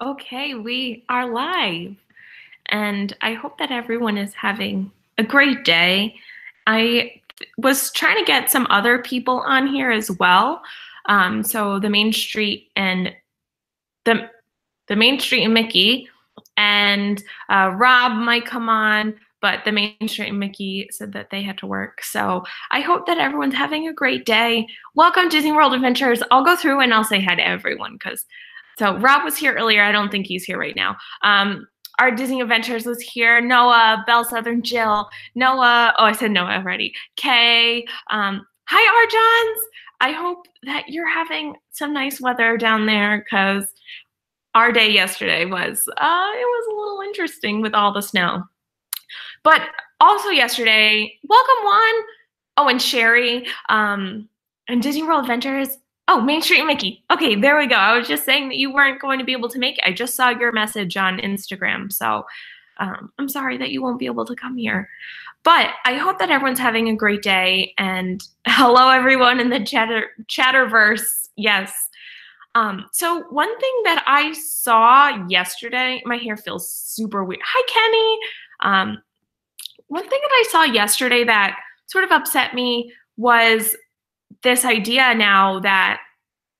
Okay, we are live, and I hope that everyone is having a great day. I was trying to get some other people on here as well. So the Main Street and the Main Street and Mickey and Rob might come on, but the Main Street and Mickey said that they had to work. So I hope that everyone's having a great day. Welcome Disney World Adventures. I'll go through and I'll say hi to everyone because so Rob was here earlier. I don't think he's here right now. Our Disney Adventures was here. Noah, Belle Southern Jill, Noah. Oh, I said Noah already. Kay. Hi, Arjons. I hope that you're having some nice weather down there because our day yesterday was it was a little interesting with all the snow. But also yesterday, welcome Juan. Oh, and Sherry. And Disney World Adventures. Oh, Main Street Mickey. Okay, there we go. I was just saying that you weren't going to be able to make it. I just saw your message on Instagram. So I'm sorry that you won't be able to come here. But I hope that everyone's having a great day. And hello, everyone in the chatterverse. Yes. So one thing that I saw yesterday, my hair feels super weird. Hi, Kenny. One thing that I saw yesterday that sort of upset me was this idea now that,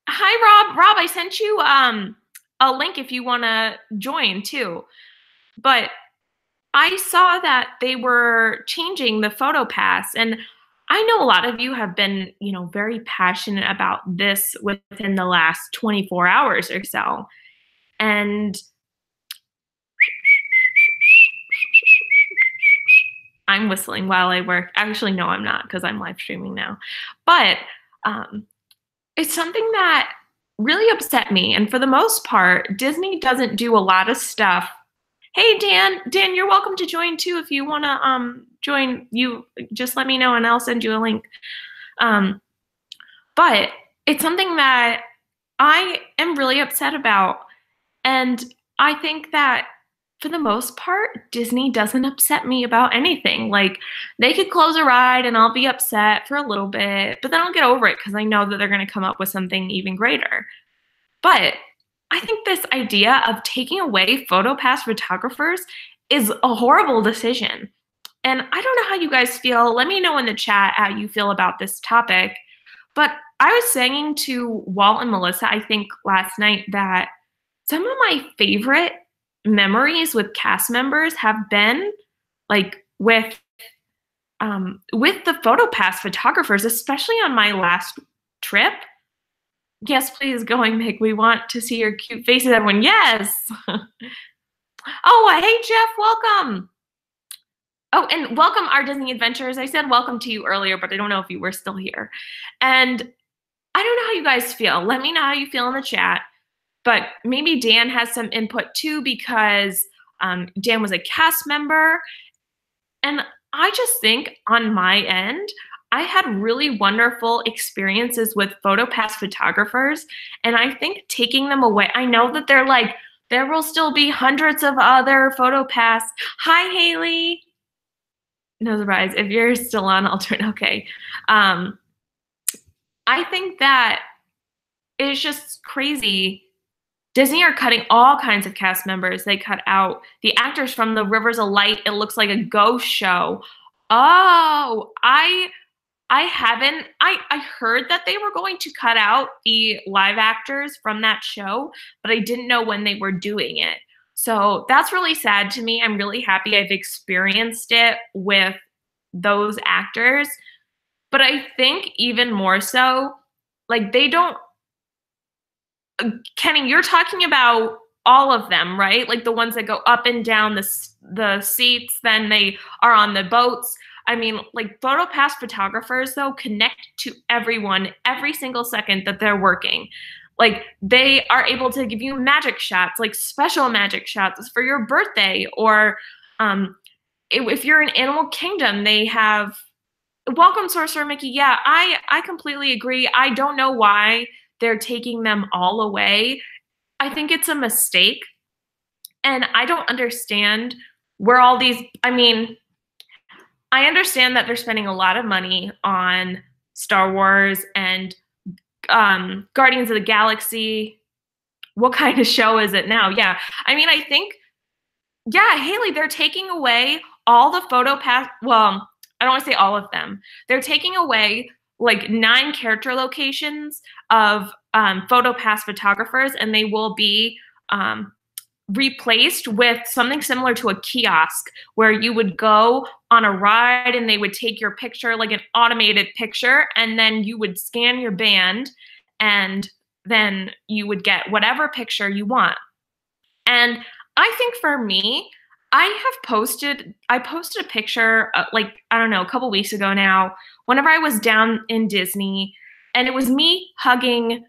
hi, Rob. Rob, I sent you a link if you want to join too. But I saw that they were changing the Photopass, and I know a lot of you have been, very passionate about this within the last 24 hours or so. And I'm whistling while I work. Actually, no, I'm not because I'm live streaming now. But it's something that really upset me. And for the most part, Disney doesn't do a lot of stuff. Hey, Dan. Dan, you're welcome to join too. If you want to join, you just let me know and I'll send you a link. But it's something that I am really upset about. And I think that for the most part, Disney doesn't upset me about anything. Like, they could close a ride and I'll be upset for a little bit, but then I'll get over it because I know that they're going to come up with something even greater. But I think this idea of taking away Photopass photographers is a horrible decision. And I don't know how you guys feel. Let me know in the chat how you feel about this topic. But I was saying to Walt and Melissa, I think last night, that some of my favorite memories with cast members have been like with the Photopass photographers, especially on my last trip. Yes, please, going, Mick. We want to see your cute faces, everyone. Yes. Oh, hey, Jeff, welcome. Oh, and welcome, Our Disney Adventures. I said welcome to you earlier, but I don't know if you were still here. And I don't know how you guys feel. Let me know how you feel in the chat. But maybe Dan has some input too, because Dan was a cast member. And I just think on my end, I had really wonderful experiences with Photopass photographers. And I think taking them away, I know that they're like, there will still be hundreds of other Photopass. Hi, Haley. No surprise. If you're still on, I'll turn. Okay. I think that it's just crazy. Disney are cutting all kinds of cast members. They cut out the actors from the Rivers of Light. It looks like a ghost show. Oh, I heard that they were going to cut out the live actors from that show, but I didn't know when they were doing it. So that's really sad to me. I'm really happy I've experienced it with those actors. But I think even more so, like, they don't, Kenny, you're talking about all of them, right? Like the ones that go up and down the seats, then they are on the boats. I mean, like, Photopass photographers, though, connect to everyone every single second that they're working. Like, they are able to give you magic shots, like special magic shots for your birthday. Or if you're in Animal Kingdom, they have, welcome, Sorcerer Mickey. Yeah, I completely agree. I don't know why they're taking them all away. I think it's a mistake. And I don't understand where all these, I mean, I understand that they're spending a lot of money on Star Wars and Guardians of the Galaxy, what kind of show is it now? Yeah. I mean, I think, yeah, Haley, they're taking away all the Photopass. Well, I don't want to say all of them. They're taking away like 9 character locations of Photopass photographers, and they will be replaced with something similar to a kiosk where you would go on a ride and they would take your picture, like an automated picture, and then you would scan your band and then you would get whatever picture you want. And I think for me, I posted a picture like, I don't know, a couple weeks ago now, whenever I was down in Disney, and it was me hugging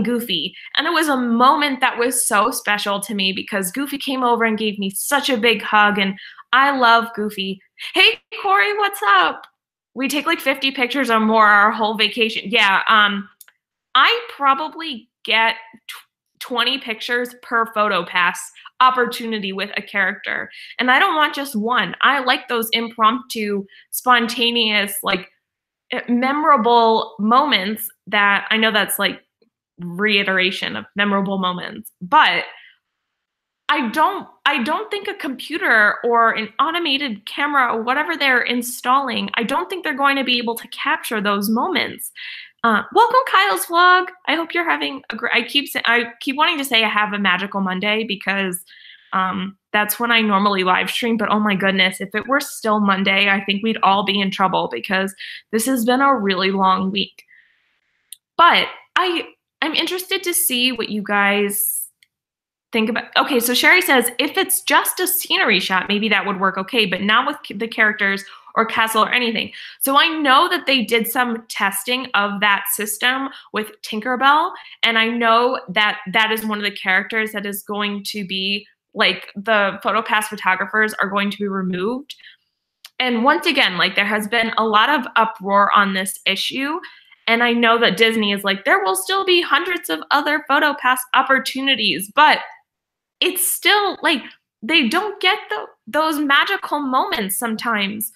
Goofy. And it was a moment that was so special to me because Goofy came over and gave me such a big hug, and I love Goofy. Hey, Corey, what's up? We take like 50 pictures or more our whole vacation. Yeah, I probably get 20 pictures per Photopass opportunity with a character. And I don't want just one. I like those impromptu, spontaneous, like memorable moments that I know that's like reiteration of memorable moments, but I don't think a computer or an automated camera or whatever they're installing, I don't think they're going to be able to capture those moments. Welcome, Kyle's vlog. I hope you're having a great. I keep wanting to say I have a magical Monday because that's when I normally live stream. But oh my goodness, if it were still Monday, I think we'd all be in trouble because this has been a really long week. But I'm interested to see what you guys think about. Okay, so Sherry says if it's just a scenery shot, maybe that would work okay, but not with the characters or castle or anything. So I know that they did some testing of that system with Tinkerbell, and I know that that is one of the characters that is going to be, like, the Photopass photographers are going to be removed. And once again, like, there has been a lot of uproar on this issue, and I know that Disney is like, there will still be hundreds of other Photopass opportunities, but it's still, like, they don't get those magical moments sometimes.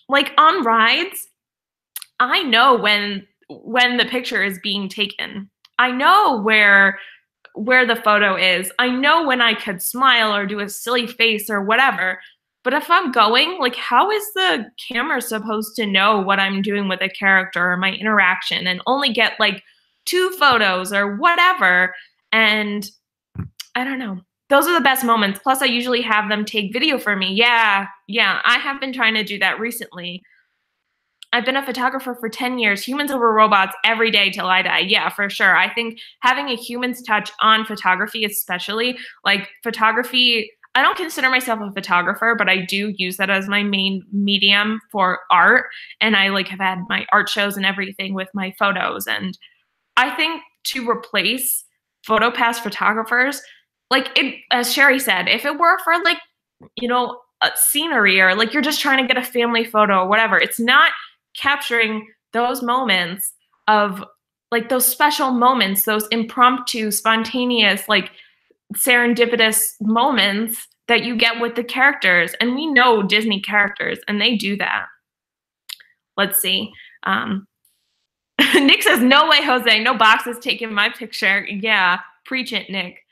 Like on rides, I know when the picture is being taken. I know where the photo is. I know when I could smile or do a silly face or whatever. But if I'm going, like, how is the camera supposed to know what I'm doing with a character or my interaction and only get like 2 photos or whatever? And I don't know. Those are the best moments. Plus, I usually have them take video for me. Yeah, I have been trying to do that recently. I've been a photographer for 10 years. Humans over robots every day till I die. Yeah, for sure. I think having a human's touch on photography, especially, like, photography, I don't consider myself a photographer, but I do use that as my main medium for art. And I, like, have had my art shows and everything with my photos. And I think to replace Photopass photographers, like, as Sherry said, if it were for, like, you know, a scenery or like you're just trying to get a family photo or whatever, it's not capturing those moments of, like, those special moments, those impromptu, spontaneous, like, serendipitous moments that you get with the characters. And we know Disney characters, and they do that. Let's see. Nick says, no way, Jose. No boxes taking my picture. Yeah, preach it, Nick.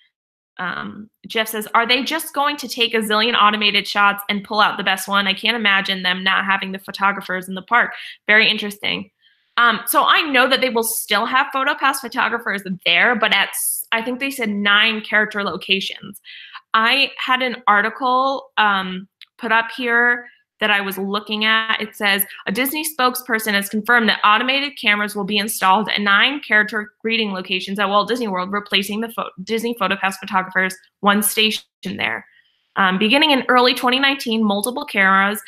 Jeff says, are they just going to take a zillion automated shots and pull out the best one? I can't imagine them not having the photographers in the park. Very interesting. So I know that they will still have Photopass photographers there, but I think they said 9 character locations. I had an article put up here that I was looking at. It says, a Disney spokesperson has confirmed that automated cameras will be installed at 9 character greeting locations at Walt Disney World, replacing the Disney Photopass photographers, 1 station there. Beginning in early 2019, multiple cameras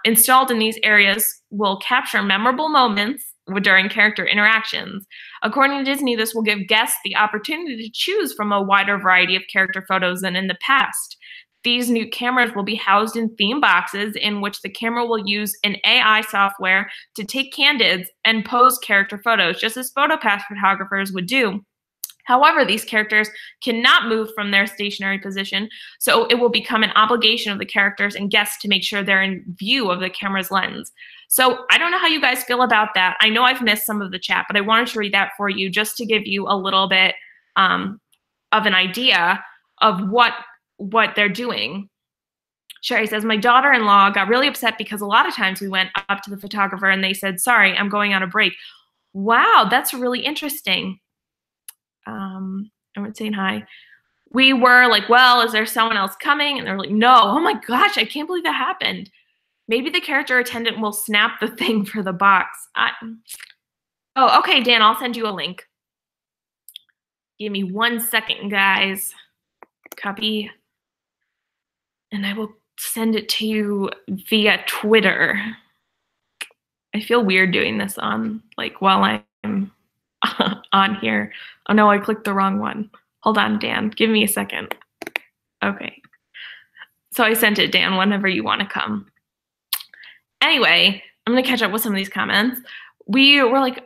installed in these areas will capture memorable moments during character interactions. According to Disney, this will give guests the opportunity to choose from a wider variety of character photos than in the past. These new cameras will be housed in theme boxes in which the camera will use an AI software to take candids and pose character photos, just as Photopass photographers would do. However, these characters cannot move from their stationary position, so it will become an obligation of the characters and guests to make sure they're in view of the camera's lens. So I don't know how you guys feel about that. I know I've missed some of the chat, but I wanted to read that for you just to give you a little bit of an idea of what they're doing. Sherry says, my daughter-in-law got really upset because a lot of times we went up to the photographer and they said, sorry, I'm going on a break. Wow, that's really interesting. Everyone's saying hi. We were like, well, is there someone else coming? And they're like, no. Oh my gosh, I can't believe that happened. Maybe the character attendant will snap the thing for the box. Oh, okay, Dan, I'll send you a link. Give me 1 second, guys. Copy. And I will send it to you via Twitter. I feel weird doing this on, like, while I'm on here. Oh no, I clicked the wrong one. Hold on, Dan, give me a second. Okay. So I sent it, Dan, whenever you want to come. Anyway, I'm gonna catch up with some of these comments. We were like,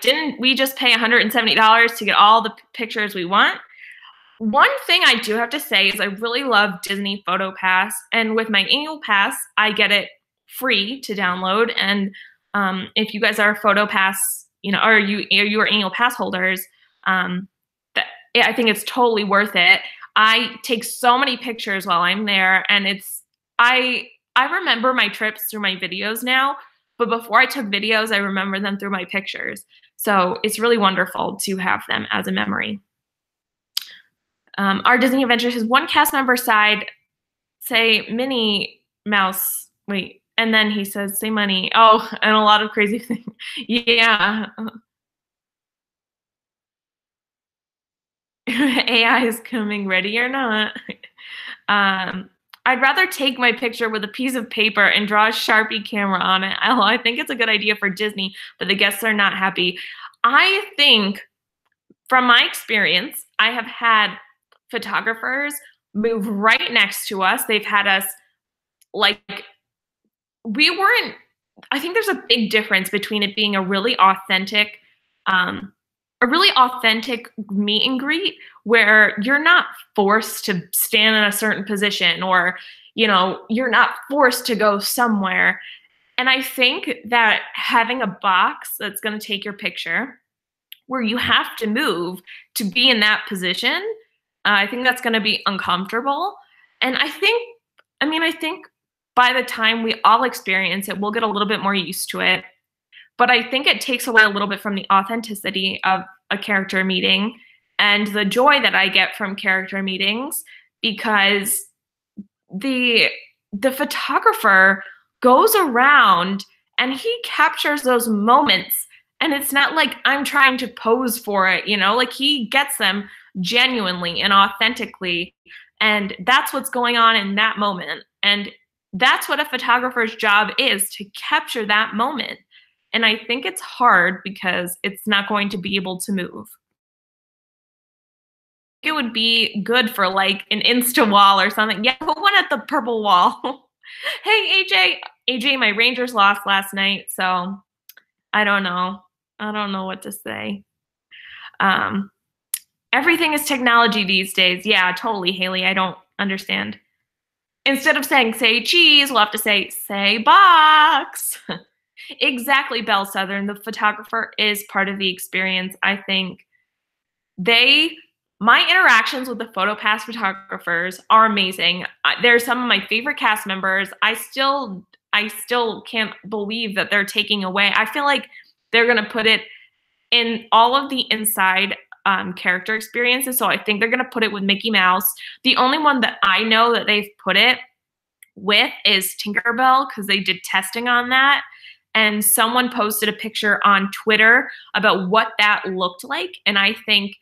didn't we just pay $170 to get all the pictures we want? One thing I do have to say is I really love Disney Photopass, and with my annual pass, I get it free to download. And if you guys are Photopass, or you are annual pass holders, I think it's totally worth it. I take so many pictures while I'm there, and I remember my trips through my videos now, but before I took videos, I remember them through my pictures. So it's really wonderful to have them as a memory. Our Disney Adventures has one cast member side say Minnie Mouse, wait, and then he says say money. Oh, and a lot of crazy things. Yeah. AI is coming, ready or not. I'd rather take my picture with a piece of paper and draw a Sharpie camera on it. I think it's a good idea for Disney, but the guests are not happy. I think, from my experience, I have had photographers move right next to us. They've had us, like, I think there's a big difference between it being a really authentic meet and greet where you're not forced to stand in a certain position, or, you're not forced to go somewhere. And I think that having a box that's going to take your picture where you have to move to be in that position, I think that's going to be uncomfortable. And I think by the time we all experience it, we'll get a little bit more used to it. But I think it takes away a little bit from the authenticity of a character meeting and the joy that I get from character meetings, because the photographer goes around and he captures those moments, and it's not like I'm trying to pose for it, like he gets them genuinely and authentically, and that's what's going on in that moment. And that's what a photographer's job is, to capture that moment. And I think it's hard because it's not going to be able to move. It would be good for like an Insta wall or something. Yeah, put one at the purple wall. Hey, AJ, my Rangers lost last night, so I don't know. I don't know what to say. Everything is technology these days. Yeah, totally, Haley. I don't understand. Instead of saying say cheese, we'll have to say box. Exactly, Belle Southern. The photographer is part of the experience. I think my interactions with the Photopass photographers are amazing. They're some of my favorite cast members. I still can't believe that they're taking away. I feel like they're going to put it in all of the inside character experiences. So I think they're going to put it with Mickey Mouse. The only one that I know that they've put it with is Tinkerbell, because they did testing on that. And someone posted a picture on Twitter about what that looked like. And I think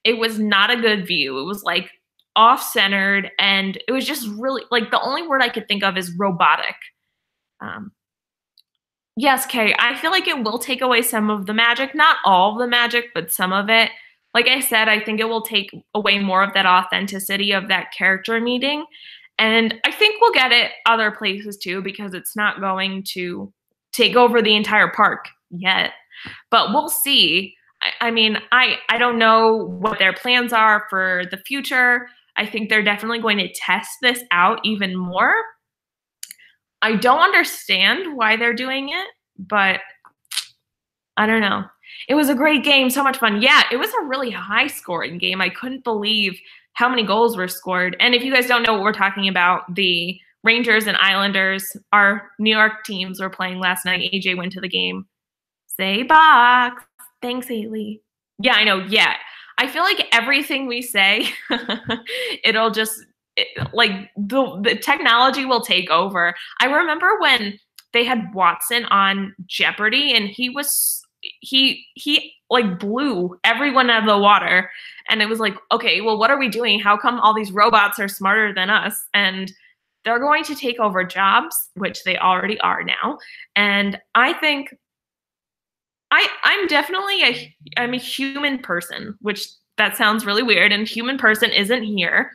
it was not a good view. It was like off-centered, and it was just really, like, the only word I could think of is robotic. Yes, Kay, I feel like it will take away some of the magic, not all of the magic, but some of it. Like I said, I think it will take away more of that authenticity of that character meeting. And I think we'll get it other places too, because it's not going to take over the entire park yet. But we'll see. I don't know what their plans are for the future. I think they're definitely going to test this out even more. I don't understand why they're doing it, but I don't know. It was a great game, so much fun. Yeah, it was a really high scoring game. I couldn't believe how many goals were scored. And if you guys don't know what we're talking about, the Rangers and Islanders, our New York teams, were playing last night. AJ went to the game. Say box. Thanks, Haley. Yeah, I know. Yeah. I feel like everything we say, it'll just, like, the technology will take over. I remember when they had Watson on Jeopardy and he like blew everyone out of the water. And it was like, okay, well, what are we doing? How come all these robots are smarter than us? And they're going to take over jobs, which they already are now. And I think I'm definitely I'm a human person, which that sounds really weird. And human person isn't here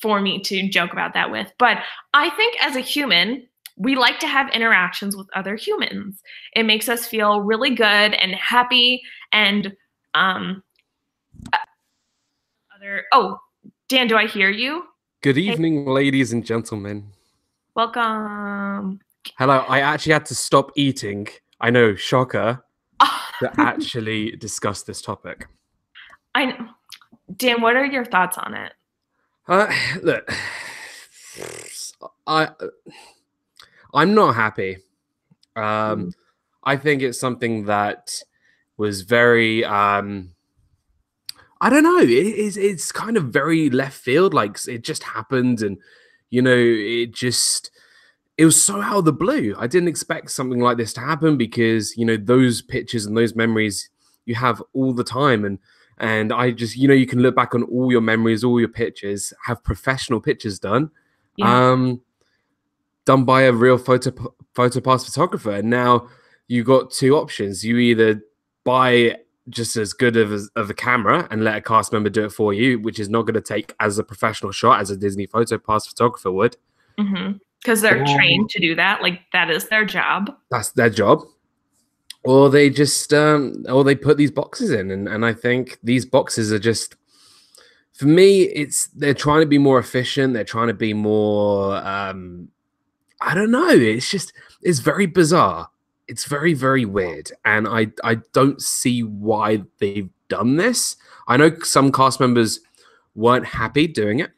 for me to joke about that with. But I think as a human, we like to have interactions with other humans. It makes us feel really good and happy and oh, Dan, do I hear you? Good evening, ladies and gentlemen. Welcome. Hello, I actually had to stop eating. I know, shocker, to actually discuss this topic. Dan, what are your thoughts on it? Look, I'm not happy. I think it's something that was very, I don't know, it's kind of very left field. Like, it just happened, and, you know, it was so out of the blue. I didn't expect something like this to happen because, you know, those pictures and those memories you have all the time. And I just, you know, you can look back on all your memories, all your pictures, have professional pictures done, done by a real Photopass photographer. And now you got two options. You either buy just as good of a camera and let a cast member do it for you, which is not going to take as a professional shot as a Disney Photopass photographer would. Because they're trained to do that. Like, that is their job. That's their job. Or they just, or they put these boxes in. And I think these boxes are just, for me, they're trying to be more efficient. They're trying to be more, I don't know. It's very bizarre. It's very, very weird. And I don't see why they've done this. I know some cast members weren't happy doing it.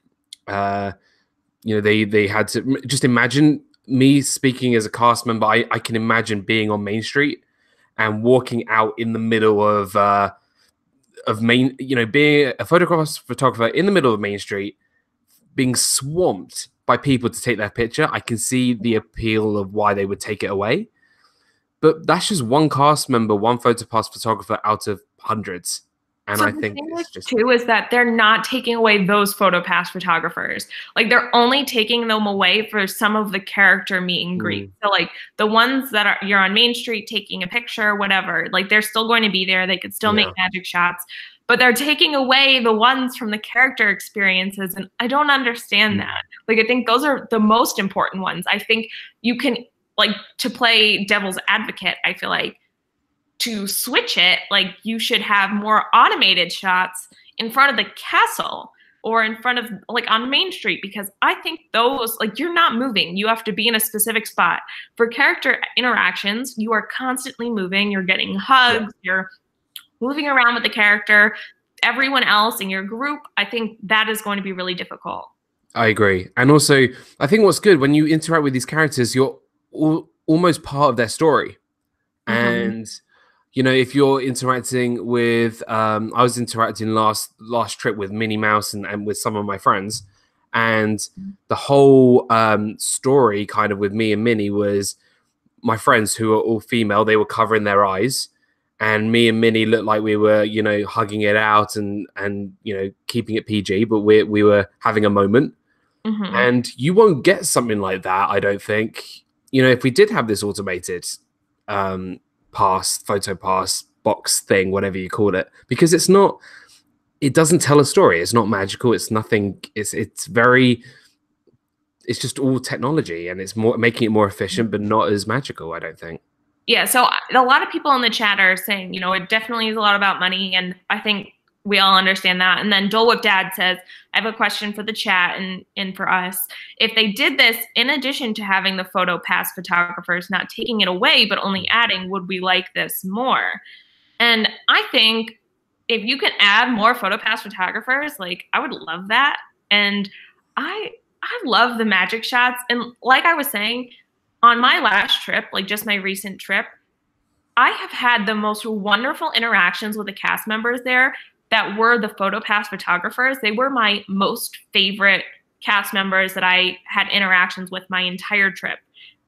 You know, they had to just imagine me speaking as a cast member. I can imagine being on Main Street and walking out in the middle of Main, you know, being a photographer in the middle of Main Street, being swamped by people to take their picture. I can see the appeal of why they would take it away. But that's just one cast member, one Photopass photographer out of hundreds. And so I think it's just too is that they're not taking away those Photopass photographers. Like, they're only taking them away for some of the character meet and greet. So like the ones that you're on Main Street taking a picture, whatever, like they're still going to be there. They could still make magic shots, but they're taking away the ones from the character experiences. And I don't understand that. Like, I think those are the most important ones. I think you can, like, to play devil's advocate, I feel like, to switch it, like, you should have more automated shots in front of the castle or in front of, like, on Main Street, because I think those, like, you're not moving. You have to be in a specific spot. For character interactions, you are constantly moving. You're getting hugs. You're moving around with the character. Everyone else in your group, I think that is going to be really difficult. I agree. And also, I think what's good, when you interact with these characters, you're almost part of their story. And you know, if you're interacting with, I was interacting last trip with Minnie Mouse and with some of my friends, and the whole story kind of with me and Minnie was my friends who are all female, they were covering their eyes, and me and Minnie looked like we were, you know, hugging it out and you know, keeping it PG, but we were having a moment. And you won't get something like that, I don't think. You know, if we did have this automated Photopass box thing, whatever you call it, because it doesn't tell a story. It's not magical. It's nothing. It's just all technology, and it's more making it more efficient, but not as magical, I don't think. Yeah. So a lot of people in the chat are saying, you know, it definitely is a lot about money. And I think we all understand that. And then Dole Whip Dad says, I have a question for the chat and for us. If they did this, in addition to having the Photopass photographers, not taking it away, but only adding, would we like this more? And I think if you can add more Photopass photographers, like I would love that. And I love the magic shots. And like I was saying, on my last trip, like just my recent trip, I have had the most wonderful interactions with the cast members there that were the Photopass photographers. They were my most favorite cast members that I had interactions with my entire trip.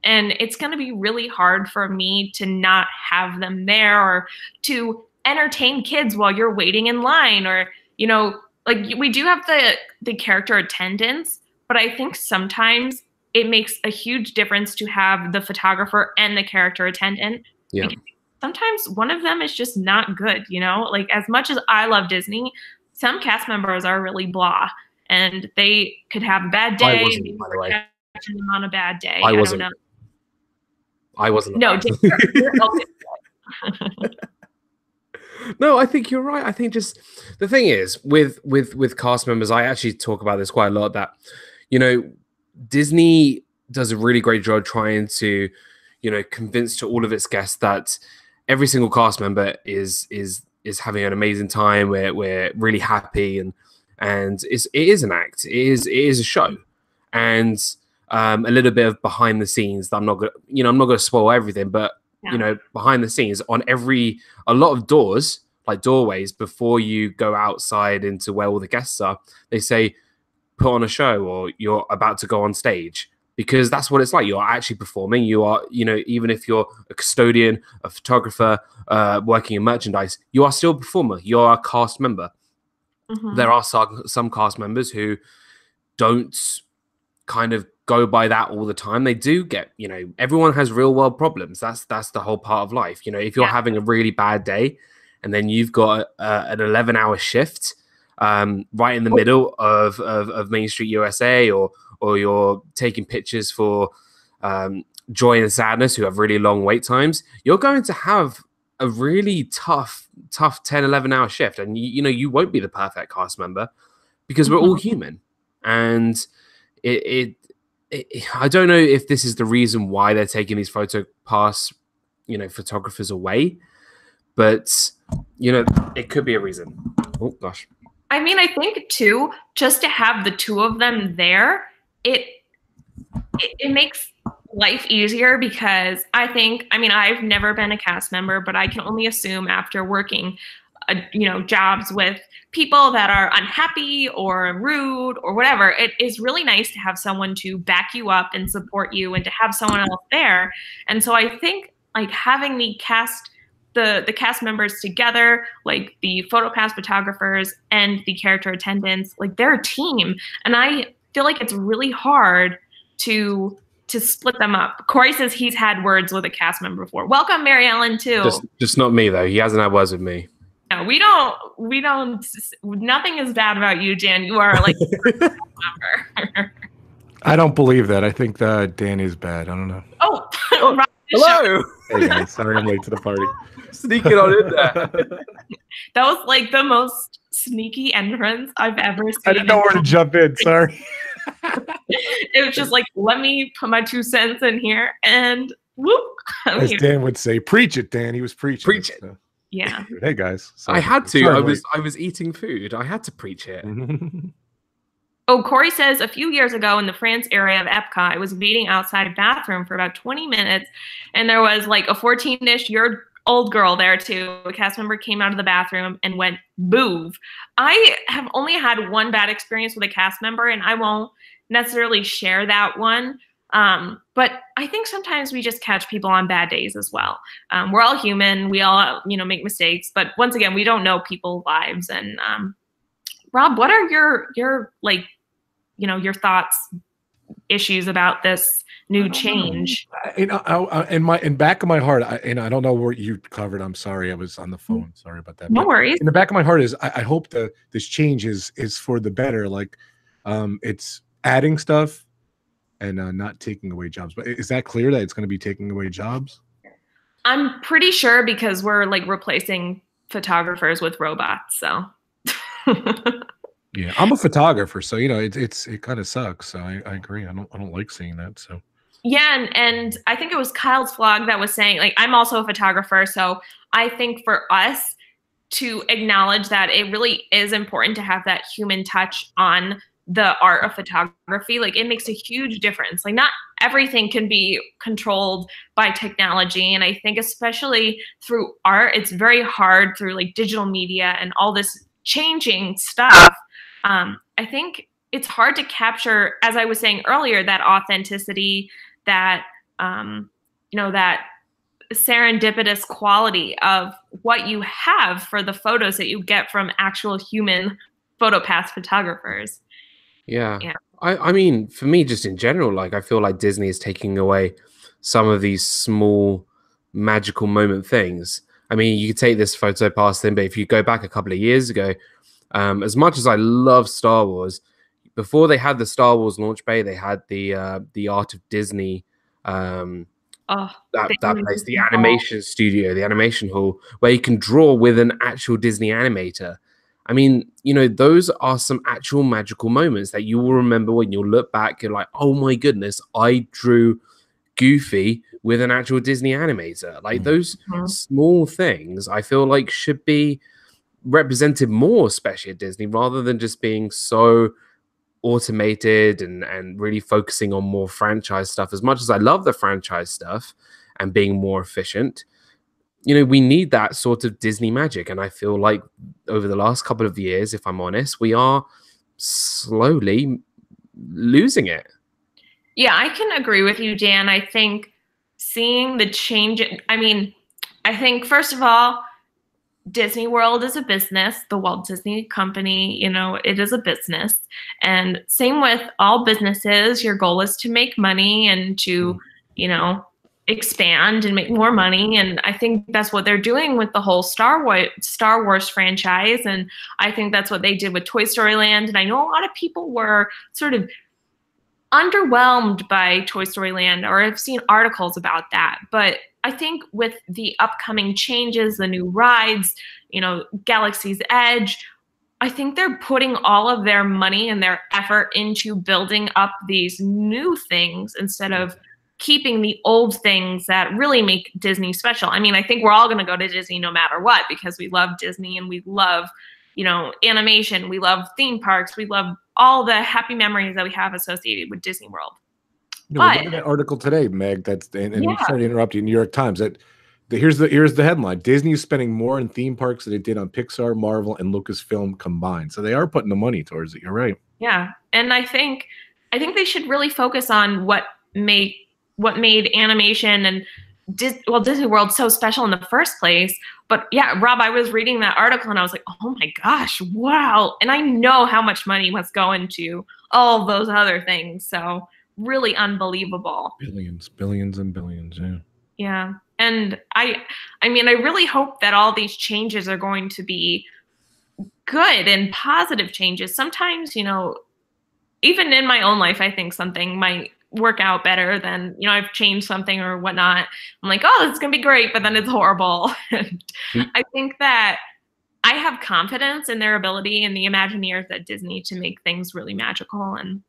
And it's going to be really hard for me to not have them there, or to entertain kids while you're waiting in line, or, you know, like we do have the character attendants, but I think sometimes it makes a huge difference to have the photographer and the character attendant. Yeah. Because sometimes one of them is just not good, you know? Like as much as I love Disney, some cast members are really blah, and they could have a bad day. I wasn't, by the way. Catching them on a bad day. I wasn't. don't know. I wasn't. No, no, I think you're right. I think just the thing is with cast members, I actually talk about this quite a lot, that, you know, Disney does a really great job trying to, you know, convince to all of its guests that every single cast member is having an amazing time. We're really happy, and it is an act. It is a show, and a little bit of behind the scenes that I'm not gonna spoil everything, but you know, behind the scenes on a lot of doors, like doorways, before you go outside into where all the guests are, they say put on a show, or you're about to go on stage, because that's what it's like. You're actually performing. You are, you know, even if you're a custodian, a photographer, working in merchandise, you are still a performer. You are a cast member. Mm-hmm. There are some cast members who don't kind of go by that all the time. They do get, you know, everyone has real world problems. That's the whole part of life. You know, if you're having a really bad day, and then you've got an 11-hour shift right in the middle of Main Street USA, or you're taking pictures for Joy and Sadness, who have really long wait times, you're going to have a really tough 10, 11-hour shift. And you know, you won't be the perfect cast member, because we're all human. And I don't know if this is the reason why they're taking these Photopass, you know, photographers away, but you know, it could be a reason. Oh gosh. I mean, I think too, just to have the two of them there, it makes life easier, because I mean, I've never been a cast member, but I can only assume after working, you know, jobs with people that are unhappy or rude or whatever, it is really nice to have someone to back you up and support you, and to have someone else there. And so I think like having the cast members together, like the Photopass photographers and the character attendants, like they're a team. And I feel like it's really hard to split them up. Corey says he's had words with a cast member before. Welcome, Mary Ellen, too. Just not me, though. He hasn't had words with me. No, we don't, nothing is bad about you, Jan. You are like I don't believe that. I think that Danny's bad. I don't know. Oh, hello. Hey guys, sorry I'm late to the party. Sneaking on in there. That was like the most sneaky entrance I've ever seen. I didn't know where to jump in. Sorry. It was just like, let me put my 2 cents in here, and whoop. As Dan would say, preach it, Dan. He was preaching. Preach it. So. Yeah. Hey guys. Sorry. I had to. I was eating food. I had to preach it. Oh, Corey says a few years ago in the France area of Epcot, I was waiting outside a bathroom for about 20 minutes, and there was like a 14-ish-year-old girl there too. A cast member came out of the bathroom and went, "Move." I have only had one bad experience with a cast member, and I won't necessarily share that one. But I think sometimes we just catch people on bad days as well. We're all human. We all, you know, make mistakes. But once again, we don't know people's lives. And Rob, what are your like, you know, your thoughts, issues about this new change? In back of my heart, I don't know what you covered. I'm sorry, I was on the phone. Sorry about that. No worries. In the back of my heart is I hope that this change is for the better. Like, it's adding stuff and not taking away jobs. But is that clear that it's going to be taking away jobs? I'm pretty sure, because we're like replacing photographers with robots. So yeah, I'm a photographer, so you know it kind of sucks. So I agree. I don't like seeing that. So Yeah, and I think it was Kyle's vlog that was saying, like, I'm also a photographer, so I think for us to acknowledge that it really is important to have that human touch on the art of photography. Like, it makes a huge difference. Like, not everything can be controlled by technology. And I think especially through art, it's very hard through like digital media and all this changing stuff. I think it's hard to capture, as I was saying earlier, that authenticity, that, that serendipitous quality of what you have for the photos that you get from actual human Photopass photographers. Yeah. I mean, for me, just in general, like I feel like Disney is taking away some of these small magical moment things. I mean, you could take this Photopass thing, but if you go back a couple of years ago, as much as I love Star Wars, before they had the Star Wars launch bay, they had the Art of Disney, that place, the animation studio, the animation hall, where you can draw with an actual Disney animator. I mean, those are some actual magical moments that you will remember when you'll look back. You're like, oh my goodness, I drew Goofy with an actual Disney animator. Like those small things, I feel like should be represented more, especially at Disney, rather than just being so automated and really focusing on more franchise stuff. As much as I love the franchise stuff and being more efficient, we need that sort of Disney magic. And I feel like over the last couple of years, if I'm honest, we are slowly losing it. Yeah, I can agree with you, Dan. I think seeing the change, I think, first of all, Disney World is a business. The Walt Disney Company, it is a business. And same with all businesses. Your goal is to make money and to, expand and make more money. And I think that's what they're doing with the whole Star Wars franchise. And I think that's what they did with Toy Story Land. And I know a lot of people were sort of underwhelmed by Toy Story Land, or I've seen articles about that. But I think with the upcoming changes, the new rides, Galaxy's Edge, I think they're putting all of their money and their effort into building up these new things instead of keeping the old things that really make Disney special. I mean, I think we're all going to go to Disney no matter what, because we love Disney and we love, animation. We love theme parks. We love all the happy memories that we have associated with Disney World. But that article today, Meg, sorry to interrupt you, New York Times, here's the headline: Disney is spending more in theme parks than they did on Pixar, Marvel, and Lucasfilm combined. So they are putting the money towards it. You're right. Yeah. And I think they should really focus on what made animation and Disney World so special in the first place. But yeah, Rob, I was reading that article and I was like, oh my gosh, wow. And I know how much money must go into all those other things. So really unbelievable. Billions and billions. Yeah. Yeah. And I really hope that all these changes are going to be good and positive changes. Sometimes, even in my own life, I think something might work out better than, I've changed something or whatnot. I'm like, oh, this is going to be great, but then it's horrible. I think that I have confidence in their ability and the Imagineers at Disney to make things really magical and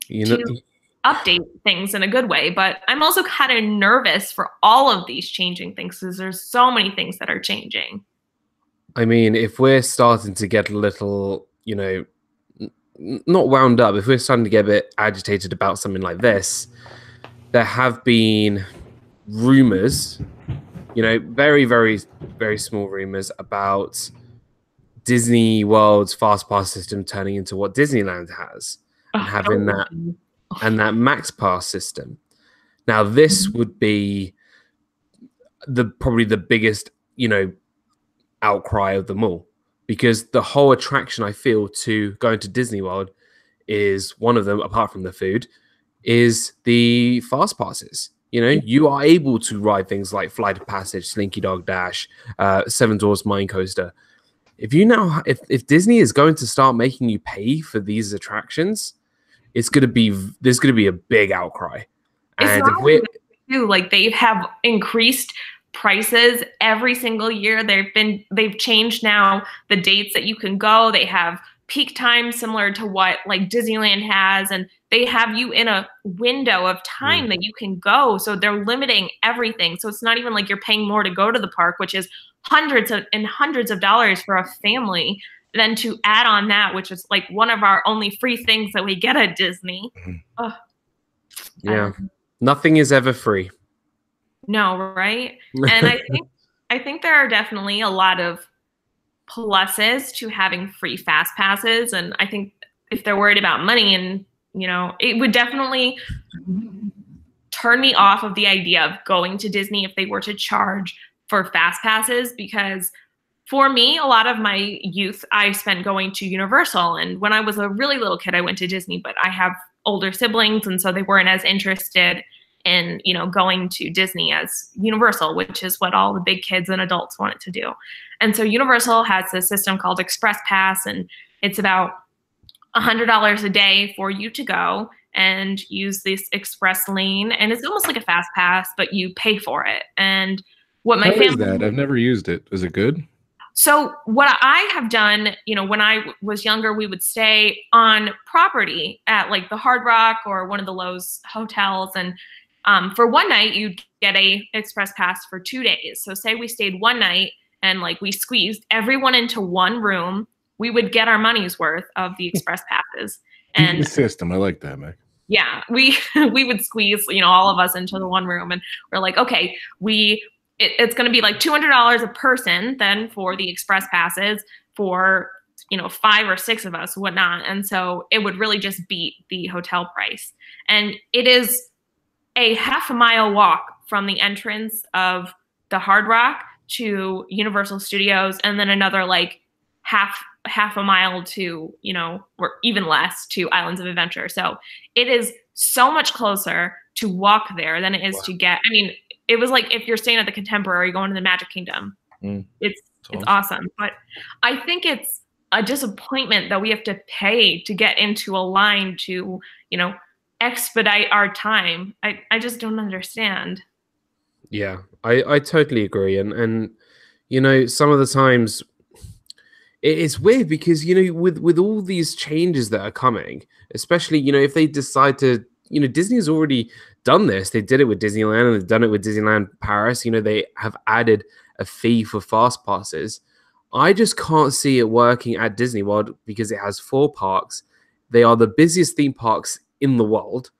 to update things in a good way. But I'm also kind of nervous for all of these changing things because there's so many things that are changing. I mean, if we're starting to get a little, not wound up, if we're starting to get a bit agitated about something like this, there have been rumors, very, very, very small rumors about Disney World's Fast Pass system turning into what Disneyland has and having that Max Pass system. Now, this would be probably the biggest, outcry of them all. Because the whole attraction, I feel, to going to Disney World is one of them, apart from the food, is the fast passes. You are able to ride things like Flight of Passage, Slinky Dog Dash, Seven Dwarfs Mine Coaster. If Disney is going to start making you pay for these attractions, there's going to be a big outcry. And they have increased prices every single year. They've changed now the dates that you can go. They have peak time similar to what like Disneyland has, and they have you in a window of time that you can go. So they're limiting everything. So it's not even like you're paying more to go to the park, which is hundreds of dollars for a family. Then to add on that, which is like one of our only free things that we get at Disney. Yeah, nothing is ever free. No, right? And I think there are definitely a lot of pluses to having free fast passes, and I think if they're worried about money, and you know, it would definitely turn me off of the idea of going to Disney if they were to charge for fast passes, because for me, a lot of my youth I spent going to Universal, and when I was a really little kid I went to Disney, but I have older siblings and so they weren't as interested in, you know, going to Disney as Universal, which is what all the big kids and adults wanted to do. And so Universal has this system called Express Pass, and it's about $100 a day for you to go and use this express lane. And it's almost like a fast pass, but you pay for it. And what my family— is that? I've never used it. Is it good? So what I have done, you know, when I was younger, we would stay on property at like the Hard Rock or one of the Lowe's hotels. And for one night, you'd get a express pass for 2 days. So say we stayed one night and like we squeezed everyone into one room, we would get our money's worth of the express passes. And the system, I like that, Meg. Yeah, we would squeeze, you know, all of us into the one room, and we're like, okay, it's going to be like $200 a person then for the express passes for, you know, 5 or 6 of us, whatnot. And so it would really just beat the hotel price. And it is a half-a-mile walk from the entrance of the Hard Rock to Universal Studios, and then another like half a mile to, you know, or even less to Islands of Adventure. So it is so much closer to walk there than it is to get. I mean, it was like if you're staying at the Contemporary going to the Magic Kingdom. It's awesome. But I think it's a disappointment that we have to pay to get into a line to, you know, expedite our time. I just don't understand. Yeah, I totally agree. And you know, some of the times it's weird because, you know, with all these changes that are coming, especially, you know, if they decide to, you know, Disney's already done this. They did it with Disneyland and they've done it with Disneyland Paris. You know, they have added a fee for fast passes. I just can't see it working at Disney World because it has 4 parks. They are the busiest theme parks in the world.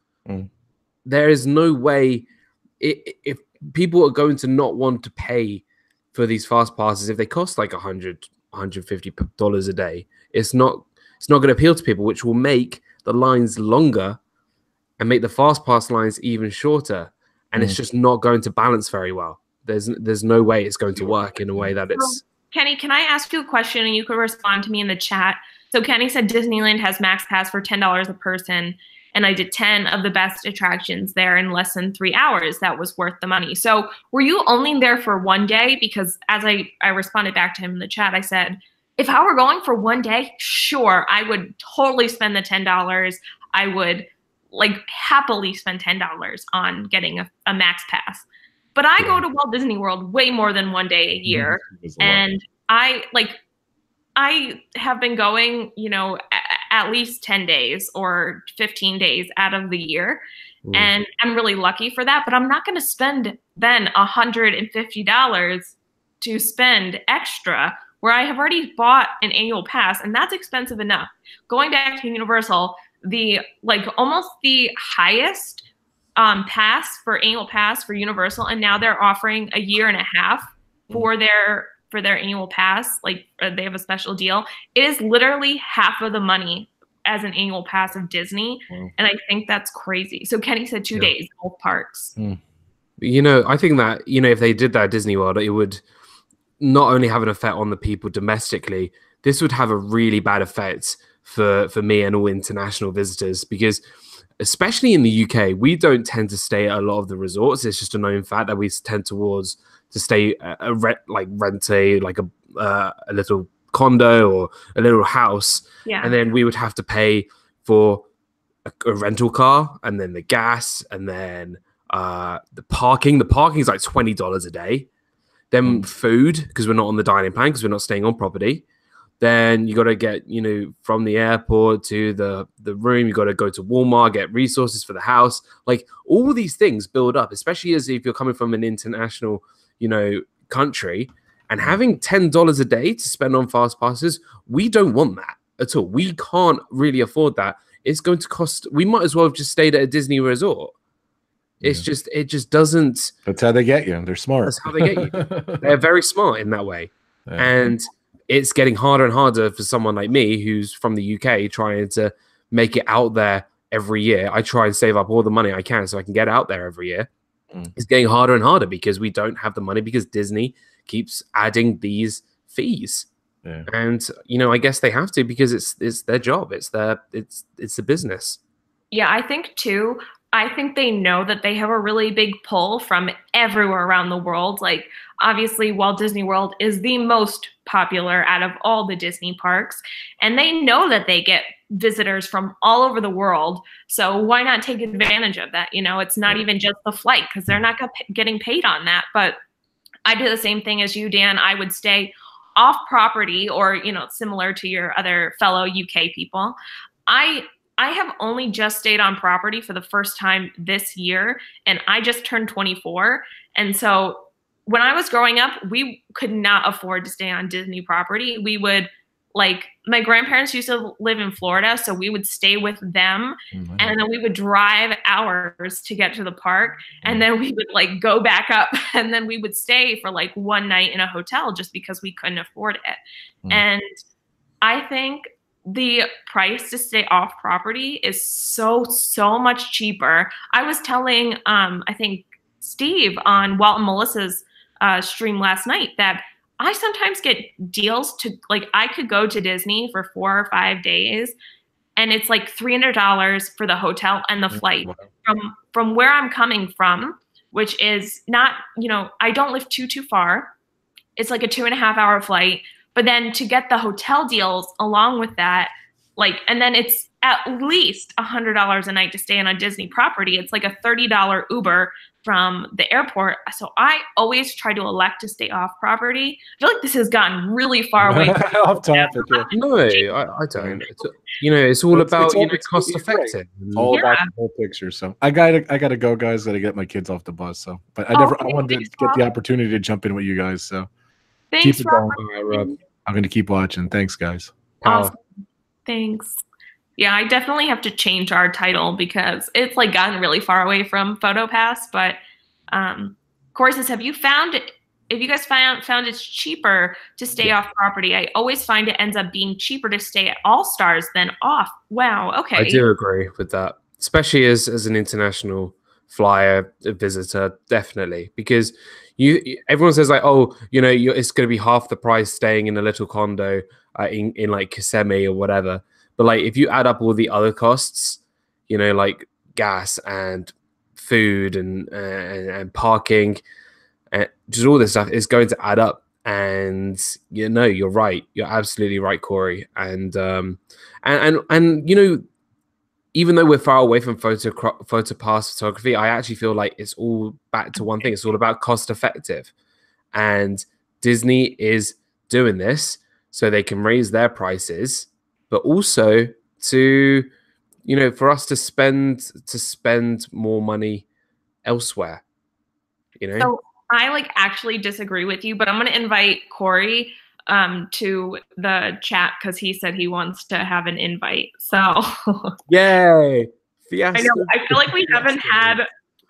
There is no way if people are going to not want to pay for these fast passes if they cost like $150 a day. It's not going to appeal to people, which will make the lines longer and make the fast pass lines even shorter, and it's just not going to balance very well. There's no way it's going to work in a way that it's. Kenny, can I ask you a question and you could respond to me in the chat? So Kenny said Disneyland has Max Pass for $10 a person, and I did 10 of the best attractions there in less than 3 hours. That was worth the money. So were you only there for one day? Because as I responded back to him in the chat, I said, if I were going for one day, sure, I would totally spend the $10. I would like happily spend $10 on getting a Max Pass. But I go to Walt Disney World way more than one day a year. And I have been going, you know, at least 10 days or 15 days out of the year. And I'm really lucky for that, but I'm not going to spend then $150 to spend extra where I have already bought an annual pass, and that's expensive enough. Going back to Universal, the like almost the highest pass for annual pass for Universal, and now they're offering a year and a half for their annual pass. Like they have a special deal. It is literally half of the money as an annual pass of Disney, and I think that's crazy. So Kenny said 2 days, both parks. You know, I think that, you know, if they did that at Disney World, it would not only have an effect on the people domestically, this would have a really bad effect for me and all international visitors, because especially in the UK, we don't tend to stay at a lot of the resorts. It's just a known fact that we tend to stay rent a little condo or a little house, and then we would have to pay for a rental car, and then the gas, and then the parking. The parking is like $20 a day. Then food, because we're not on the dining plan, because we're not staying on property. Then you got to get, you know, from the airport to the room, you got to go to Walmart, get resources for the house. Like all these things build up, especially as if you're coming from an international, you know, country, and having $10 a day to spend on fast passes, we don't want that at all. We can't really afford that. It's going to cost, we might as well have just stayed at a Disney resort. It's just, it just doesn't. That's how they get you. They're smart. That's how they get you. They're very smart in that way. Yeah. And it's getting harder and harder for someone like me who's from the UK trying to make it out there every year. I try and save up all the money I can so I can get out there every year. It's getting harder and harder because we don't have the money, because Disney keeps adding these fees. Yeah. And, you know, I guess they have to, because it's their job. It's the business. Yeah, I think too, I think they know that they have a really big pull from everywhere around the world. Like, obviously, Walt Disney World is the most popular out of all the Disney parks, and they know that they get visitors from all over the world. So why not take advantage of that? You know, it's not even just the flight, because they're not getting paid on that. But I do the same thing as you, Dan. I would stay off property, or, you know, similar to your other fellow UK people. I have only just stayed on property for the first time this year, and I just turned 24. And so when I was growing up, we could not afford to stay on Disney property. We would, like, my grandparents used to live in Florida, so we would stay with them, and then we would drive hours to get to the park, and then we would, like, go back up, and then we would stay for, like, one night in a hotel just because we couldn't afford it. And I think the price to stay off property is so much cheaper. I was telling, I think, Steve on Walt and Melissa's stream last night that I sometimes get deals to, like, I could go to Disney for 4 or 5 days, and it's like $300 for the hotel and the flight from where I'm coming from, which is not, you know, I don't live too far. It's like a 2.5-hour flight. But then to get the hotel deals along with that, like, and then it's at least $100 a night to stay on a Disney property. It's like a $30 Uber from the airport. So I always try to elect to stay off property. I feel like this has gotten really far away. Off topic. Yeah. No, I don't. You know, it's all about, you know, cost effective. It's all about the whole picture. So I gotta go, guys. Gotta get my kids off the bus. So, but I wanted to get the opportunity to jump in with you guys. So. Thanks, keep it going. Rob. I'm going to keep watching. Thanks, guys. Awesome. Thanks. Yeah, I definitely have to change our title because it's, like, gotten really far away from Photopass. But Corey says, have you found it? If you guys found it's cheaper to stay off property, I always find it ends up being cheaper to stay at All Stars than off. Wow. Okay. I do agree with that, especially as an international flyer, a visitor, definitely, because everyone says, like, oh, you know, it's going to be half the price staying in a little condo in like Kissimmee or whatever. But, like, if you add up all the other costs, you know, like gas and food and parking, and just all this stuff is going to add up. And, you know, you're right. You're absolutely right, Corey. And you know, even though we're far away from Photopass photography, I actually feel like it's all back to one thing. It's all about cost effective. And Disney is doing this so they can raise their prices, but also to, you know, for us to spend more money elsewhere, you know? So I, like, actually disagree with you, but I'm going to invite Corey to the chat because he said he wants to have an invite. So yay, Fiasco. I know. I feel like we haven't had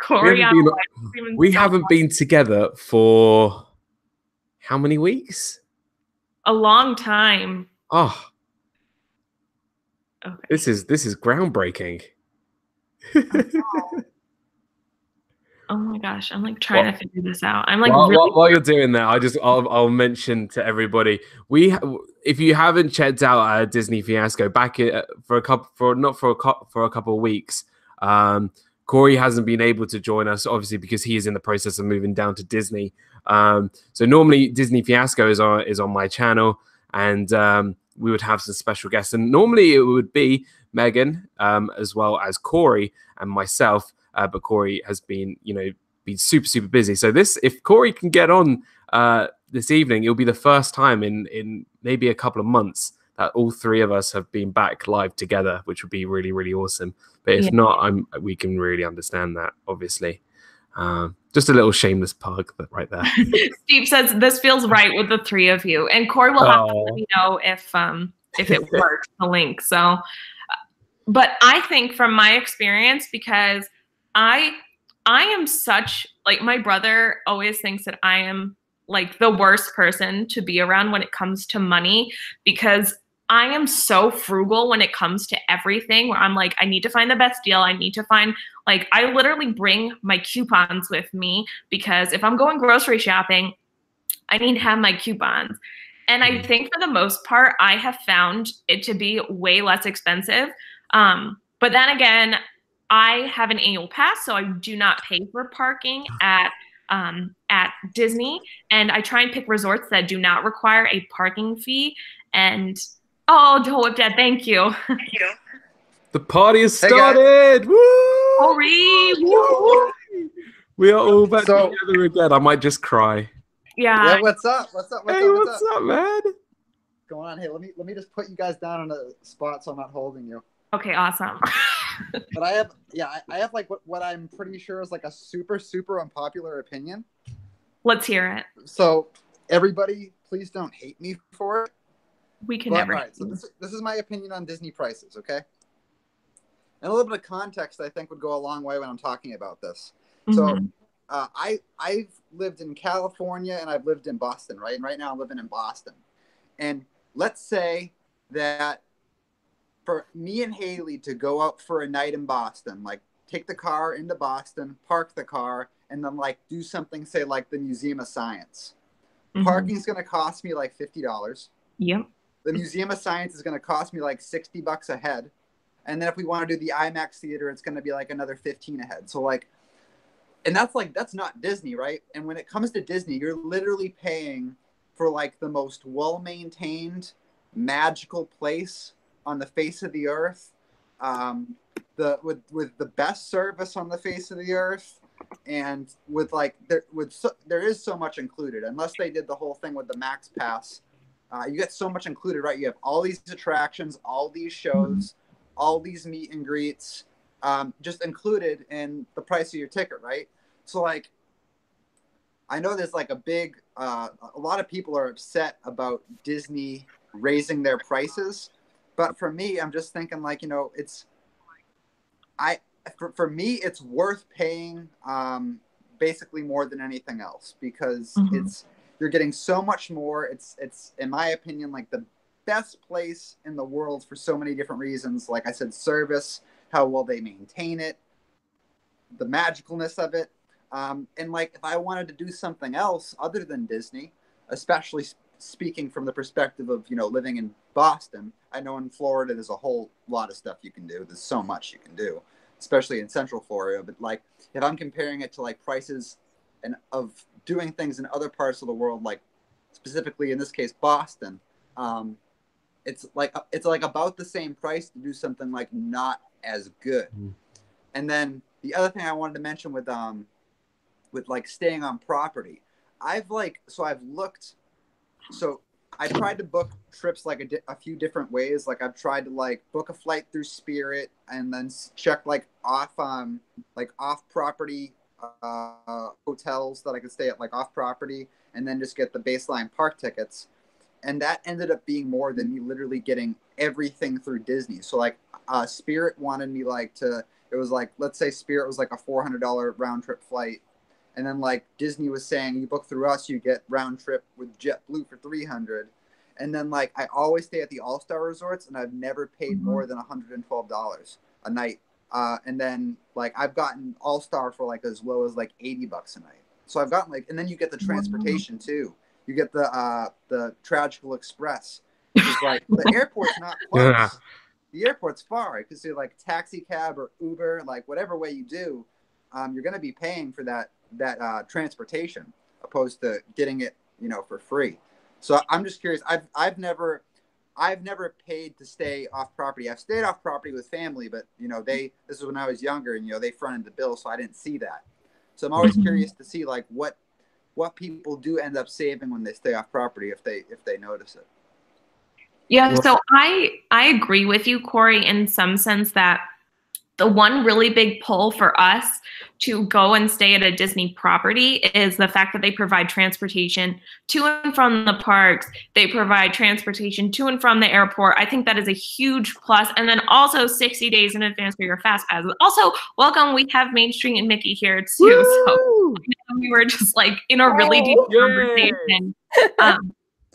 Corey on. We haven't been together for how many weeks? A long time. Oh, okay. This is groundbreaking. Oh my gosh, I'm, like, trying to figure this out. I'm, like, while you're doing that, I'll mention to everybody, if you haven't checked out Disney Fiasco back for a couple of weeks, Corey hasn't been able to join us, obviously, because he is in the process of moving down to Disney. So normally Disney Fiasco is on my channel, and we would have some special guests, and normally it would be Megan, as well as Corey and myself. But Corey has been, you know, super busy. So if Corey can get on this evening, it'll be the first time in maybe a couple of months that all three of us have been back live together, which would be really, really awesome. But if not, we can really understand that, obviously. Just a little shameless plug right there. Steve says this feels right with the three of you, and Corey will have to let me know if it works, the link. So, but I think from my experience, because I am such, like, my brother always thinks that I am like the worst person to be around when it comes to money, because I am so frugal when it comes to everything, where I'm like, I need to find the best deal. I need to find, like, I literally bring my coupons with me, because if I'm going grocery shopping, I need to have my coupons. And I think for the most part, I have found it to be way less expensive. But then again, I have an annual pass, so I do not pay for parking at Disney, and I try and pick resorts that do not require a parking fee. And Whip Dad, thank you. Thank you. The party has started. Woo! Corey, woo! We are all back together again. I might just cry. Yeah. What's up? What's up? What's up, man? What's going on? Hey, let me just put you guys down on a spot so I'm not holding you. Okay, awesome. But I have like what I'm pretty sure is like a super, super unpopular opinion. Let's hear it. So everybody, please don't hate me for it. We can never. All right, so this is my opinion on Disney prices, okay? And a little bit of context, I think, would go a long way when I'm talking about this. So I've lived in California and I've lived in Boston, right? And right now I'm living in Boston. And let's say that for me and Haley to go out for a night in Boston, like take the car into Boston, park the car, and then like do something, say like the Museum of Science. Parking's going to cost me like $50. Yep. The Museum of Science is going to cost me like $60 a head. And then if we want to do the IMAX theater, it's going to be like another $15 a head. So like, and that's not Disney, right? And when it comes to Disney, you're literally paying for like the most well-maintained, magical place on the face of the earth, with the best service on the face of the earth, and with like there is so much included. Unless they did the whole thing with the Max Pass, you get so much included, right? You have all these attractions, all these shows, all these meet and greets, just included in the price of your ticket, right? So like, I know there's like a lot of people are upset about Disney raising their prices, but for me, I'm just thinking like, for me, it's worth paying basically more than anything else, because you're getting so much more. It's in my opinion like the best place in the world for so many different reasons. Like I said, service, how well they maintain it, the magicalness of it. And like, if I wanted to do something else other than Disney, especially speaking from the perspective of, living in Boston, I know in Florida, there's a whole lot of stuff you can do. There's so much you can do, especially in Central Florida. But like, if I'm comparing it to like prices and of doing things in other parts of the world, like specifically in this case, Boston, it's like about the same price to do something like not as good. And then the other thing I wanted to mention with like staying on property, I've looked. So I tried to book trips like a few different ways. Like I've tried to like book a flight through Spirit and then check like off property hotels that I could stay at like off property, and then just get the baseline park tickets. And that ended up being more than me literally getting everything through Disney. So like Spirit wanted me it was like, let's say Spirit was like a $400 round trip flight. And then like Disney was saying, you book through us, you get round trip with JetBlue for $300. And then like, I always stay at the All-Star resorts, and I've never paid more than $112 a night. And then like, I've gotten All-Star for like as low as like $80 a night. So I've gotten like, and then you get the transportation too. You get the Tragical Express. It's like the airport's not close. The airport's far. You can see like taxi cab or Uber, like whatever way you do, you're going to be paying for that transportation, opposed to getting it, for free. So I'm just curious. I've never paid to stay off property. I've stayed off property with family, but this is when I was younger, and they fronted the bill, so I didn't see that. So I'm always curious to see like what people do end up saving when they stay off property, if they notice it. Yeah, so I agree with you, Corey, in some sense that the one really big pull for us to go and stay at a Disney property is the fact that they provide transportation to and from the parks. They provide transportation to and from the airport. I think that is a huge plus. And then also 60 days in advance for your fast passes. Also, welcome, we have Main Street and Mickey here too. Woo! So we were just like in a really deep conversation.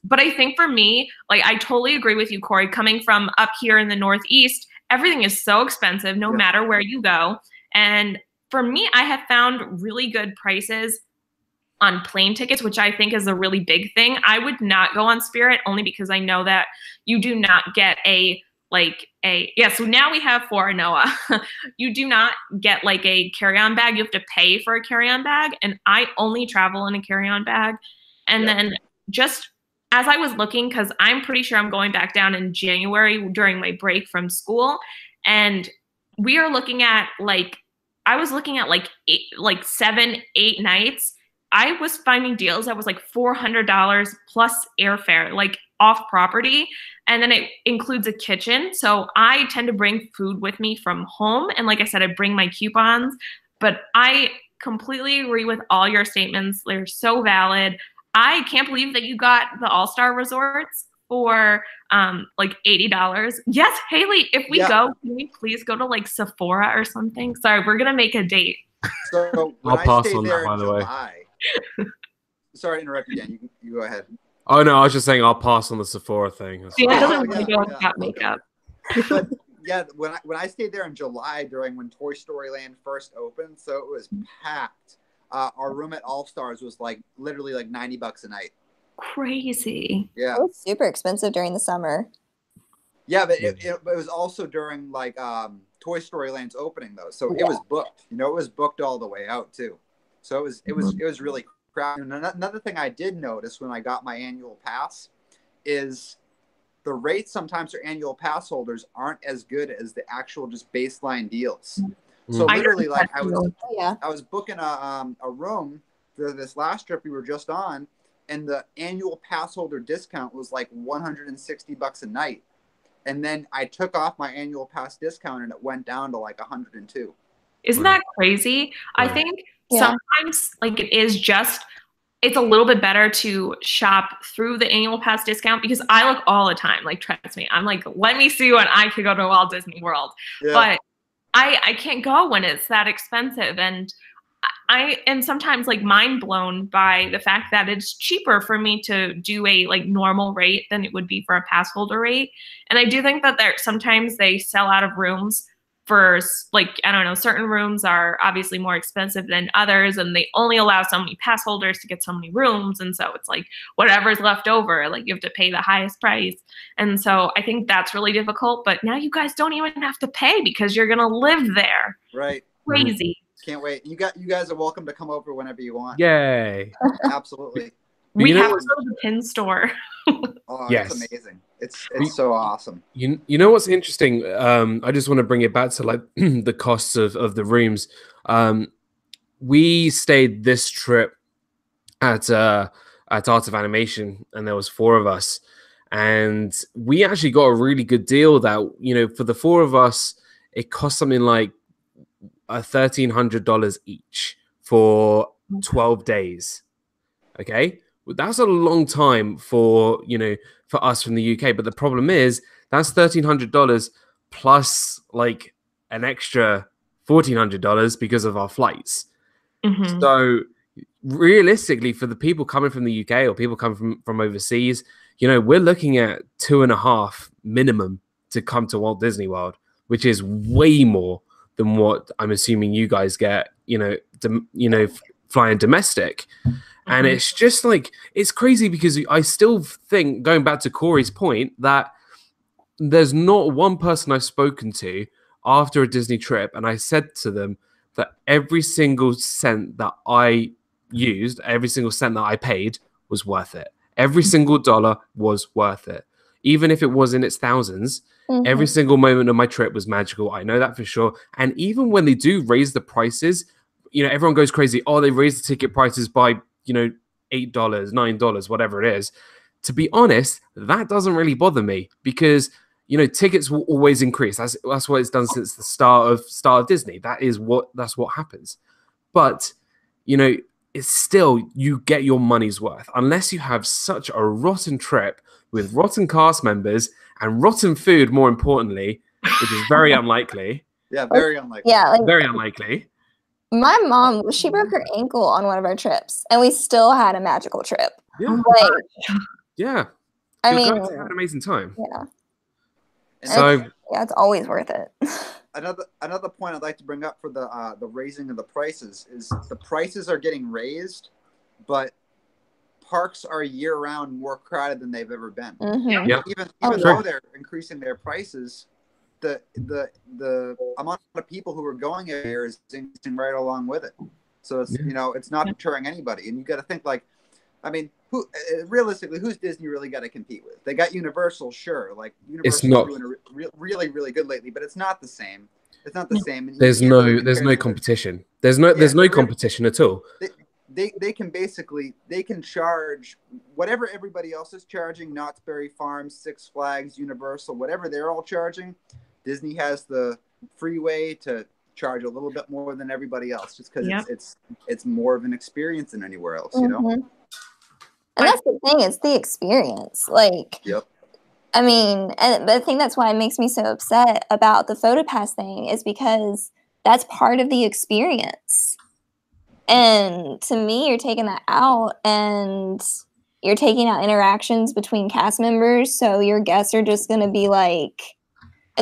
But I think for me, like, I totally agree with you, Corey, coming from up here in the Northeast, everything is so expensive no matter where you go. And for me, I have found really good prices on plane tickets, which I think is a really big thing. I would not go on Spirit only because I know that you do not get so now we have for Noah. You do not get like a carry-on bag. You have to pay for a carry-on bag. And I only travel in a carry-on bag. And then just as I was looking, because I'm pretty sure I'm going back down in January during my break from school, and we are looking at I was looking at like 7, 8 nights. I was finding deals that was like $400 plus airfare, like off property, and then it includes a kitchen. So I tend to bring food with me from home, and like I said, I bring my coupons. But I completely agree with all your statements; they're so valid. I can't believe that you got the All-Star Resorts for like $80. Yes, Haley, if we go, can we please go to like Sephora or something? Sorry, we're gonna make a date. So when I stayed there in July, sorry to interrupt you, Dan. You go ahead. Oh no, I was just saying I'll pass on the Sephora thing. Yeah, doesn't want to go without makeup. But yeah, when I stayed there in July during when Toy Story Land first opened, so it was packed. Our room at All Stars was like literally like $90 a night. Crazy. Yeah. It was super expensive during the summer. Yeah, but it was also during like Toy Story Land's opening though, so it was booked. You know, it was booked all the way out too. So it was really crowded. And another thing I did notice when I got my annual pass is the rates sometimes for annual pass holders aren't as good as the actual just baseline deals. So literally, like I was booking a room for this last trip we were just on, and the annual pass holder discount was like $160 a night, and then I took off my annual pass discount and it went down to like 102. Isn't that crazy? I think sometimes like it's a little bit better to shop through the annual pass discount because I look all the time. Like, trust me, I'm like, let me see when I could go to Walt Disney World, but I can't go when it's that expensive. And I am sometimes like mind blown by the fact that it's cheaper for me to do a like normal rate than it would be for a pass holder rate. And I do think that sometimes they sell out of rooms for like, I don't know, certain rooms are obviously more expensive than others, and they only allow so many pass holders to get so many rooms. And so it's like whatever's left over, like you have to pay the highest price. And so I think that's really difficult, but now you guys don't even have to pay because you're going to live there. Right. Crazy. Can't wait. You guys are welcome to come over whenever you want. Yay. Absolutely. We have to go to the pin store. Oh, yes. It's amazing. It's so awesome. You know what's interesting? I just want to bring it back to like the costs of the rooms. We stayed this trip at Art of Animation, and there was 4 of us, and we actually got a really good deal that, you know, for the 4 of us, it cost something like $1,300 each for 12 days. Okay. That's a long time for, you know, for us from the UK. But the problem is that's $1,300 plus like an extra $1,400 because of our flights. So realistically, for the people coming from the UK or people coming from overseas, you know, we're looking at $2.5 minimum to come to Walt Disney World, which is way more than what I'm assuming you guys get, you know, flying domestic. And it's just like, it's crazy because I still think, going back to Corey's point, that there's not one person I've spoken to after a Disney trip, and I said to them that every single cent that I used, every single cent that I paid was worth it. Every single dollar was worth it. Even if it was in its thousands, every single moment of my trip was magical. I know that for sure. And even when they do raise the prices, you know, everyone goes crazy. Oh, they raised the ticket prices by, you know, $8, $9, whatever it is. to be honest, that doesn't really bother me because tickets will always increase. That's what it's done since the start of Disney. That's what happens. But it's still, you get your money's worth unless you have such a rotten trip with rotten cast members and rotten food, more importantly, which is very unlikely. Yeah, very unlikely. Yeah, very unlikely. My mom, she broke her ankle on one of our trips, and we still had a magical trip. Yeah. Yeah. I You're mean, going to have an amazing time. Yeah. So it's always worth it. Another point I'd like to bring up for the raising of the prices is the prices are getting raised, but parks are year-round more crowded than they've ever been. Mm-hmm. Yeah. Even though they're increasing their prices, the amount of people who are going every year is increasing right along with it. So it's it's not deterring anybody. And you got to think realistically, who's Disney really got to compete with? They got Universal, sure. Like Universal's doing really, really good lately, but it's not the same. It's not the same. And there's no competition. There's no competition at all. They can charge whatever everybody else is charging. Knott's Berry Farm, Six Flags, Universal, whatever they're all charging. Disney has the freeway to charge a little bit more than everybody else, just because it's more of an experience than anywhere else. And that's the thing, it's the experience. I mean, and the thing that's why it makes me so upset about the Photopass thing is because that's part of the experience. And to me, you're taking that out, and you're taking out interactions between cast members. So your guests are just going to be like,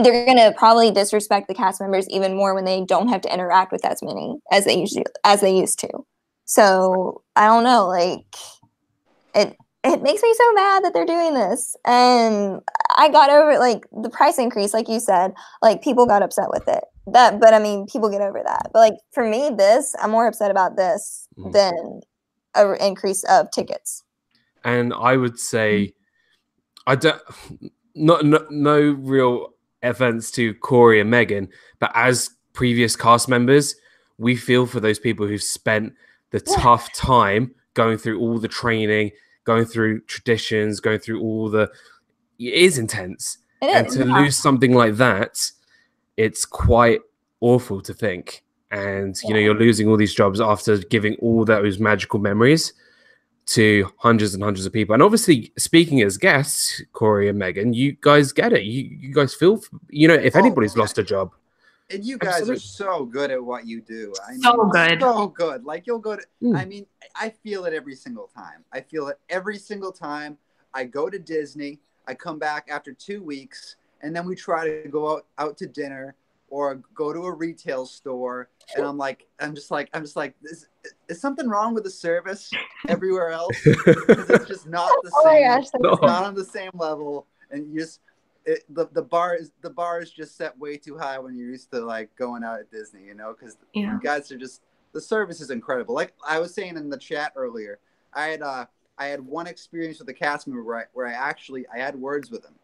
they're going to probably disrespect the cast members even more when they don't have to interact with as many as they used to. So I don't know, it makes me so mad that they're doing this. And I got over it, the price increase, like you said, people got upset with it. But I mean, people get over that. But for me, I'm more upset about this than an increase of tickets. And I would say, no real offense to Corey and Megan, but as previous cast members, we feel for those people who've spent the tough time going through all the training, going through traditions, going through it is intense. To lose something like that, it's quite awful to think. And you're losing all these jobs after giving all those magical memories to hundreds and hundreds of people. And obviously, speaking as guests, Corey and Megan, you guys get it. You guys feel, if anybody's lost a job. And you guys are so good at what you do. So good. You'll go to, I mean, I feel it every single time. I go to Disney, I come back after 2 weeks, and then we try to go out to dinner or go to a retail store. And I'm just like, is something wrong with the service everywhere else? Because it's just not the same. It's not on the same level. And you just, the bar is just set way too high when you're used to going out at Disney, because you guys are just, the service is incredible. Like I was saying in the chat earlier, I had one experience with a cast member where I had words with him.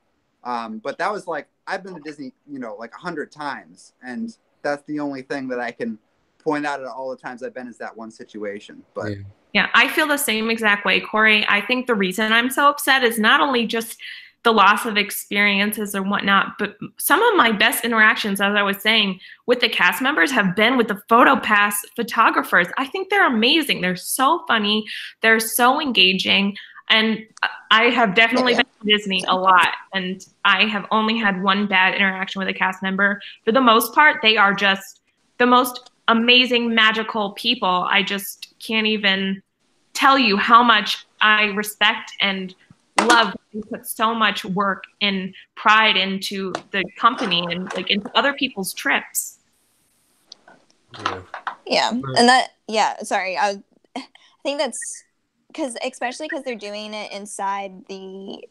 But that was I've been to Disney, 100 times, and that's the only thing that I can point out at all the times I've been is that one situation. But yeah, I feel the same exact way, Corey. I think the reason I'm so upset is not only just the loss of experiences or whatnot, but some of my best interactions, as I was saying, with the cast members have been with the Photopass photographers. I think they're amazing. They're so funny. They're so engaging. And I have definitely been to Disney a lot, and I have only had one bad interaction with a cast member. For the most part, they are just the most amazing, magical people. I just can't even tell you how much I respect and love. You put so much work and pride into the company and into other people's trips. Sorry, I think that's especially because they're doing it inside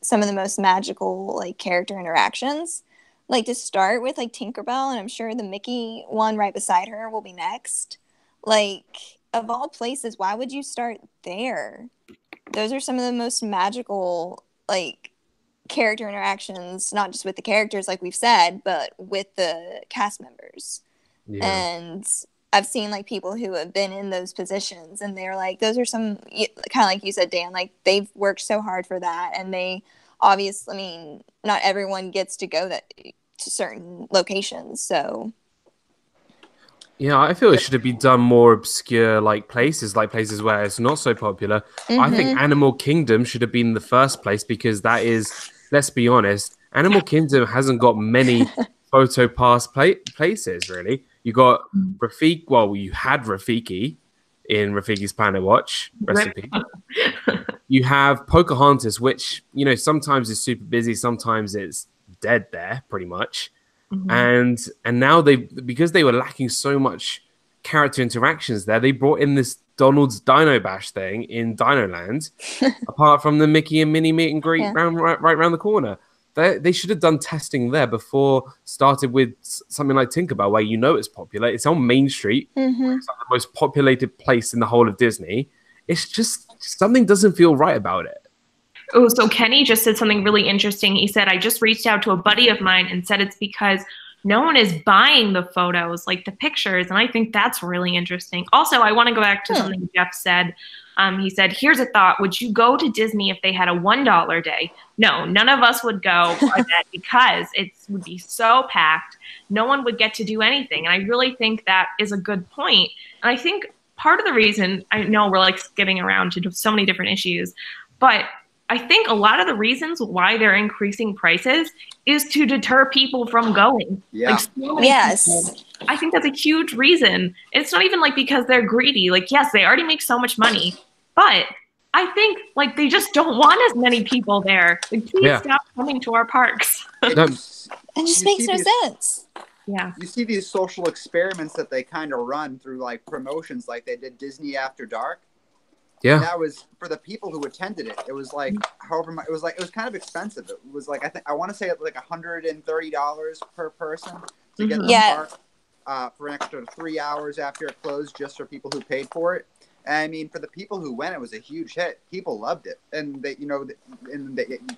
some of the most magical character interactions. To start with Tinkerbell, and I'm sure the Mickey one right beside her will be next. Of all places, why would you start there? Those are some of the most magical character interactions, not just with the characters like we've said, but with the cast members. And I've seen like people who have been in those positions, and they're like, those are some kind of like you said, Dan, like they've worked so hard for that, and they obviously, I mean, not everyone gets to go to certain locations, so. Yeah, I feel it should be done more obscure, like places where it's not so popular. I think Animal Kingdom should have been the first place because that is, let's be honest, Animal Kingdom hasn't got many Photopass places, really. You got Rafiki, well, you had Rafiki in Rafiki's Planet Watch recipe. You have Pocahontas, which, you know, sometimes is super busy, sometimes it's dead there, pretty much. And now because they were lacking so much character interactions there, they brought in this Donald's Dino Bash thing in Dino Land, apart from the Mickey and Minnie meet and greet right around the corner. They should have done testing there before started with something like Tinkerbell, where you know it's popular. It's on Main Street. It's like the most populated place in the whole of Disney. It's just something doesn't feel right about it. Oh, so Kenny just said something really interesting. He said, I just reached out to a buddy of mine and said it's because no one is buying the photos, like the pictures. And I think that's really interesting. Also, I want to go back to something Jeff said. He said, here's a thought. Would you go to Disney if they had a $1 day? No, none of us would go because it would be so packed. No one would get to do anything. And I really think that is a good point. And I think part of the reason, I know we're like skipping around to so many different issues, but I think a lot of the reasons why they're increasing prices is to deter people from going. Yeah. Like, yes. I think that's a huge reason. It's not even like because they're greedy. Like, yes, they already make so much money, but I think like they just don't want as many people there. Like, please stop coming to our parks. It just makes no sense. Yeah. You see these social experiments that they kind of run through like promotions, like they did Disney After Dark. Yeah. And that was for the people who attended it. It was like, however much, it was kind of expensive. It was like, I want to say like $130 per person to get the park for an extra 3 hours after it closed, just for people who paid for it. And I mean, for the people who went, it was a huge hit. People loved it, and they, you know,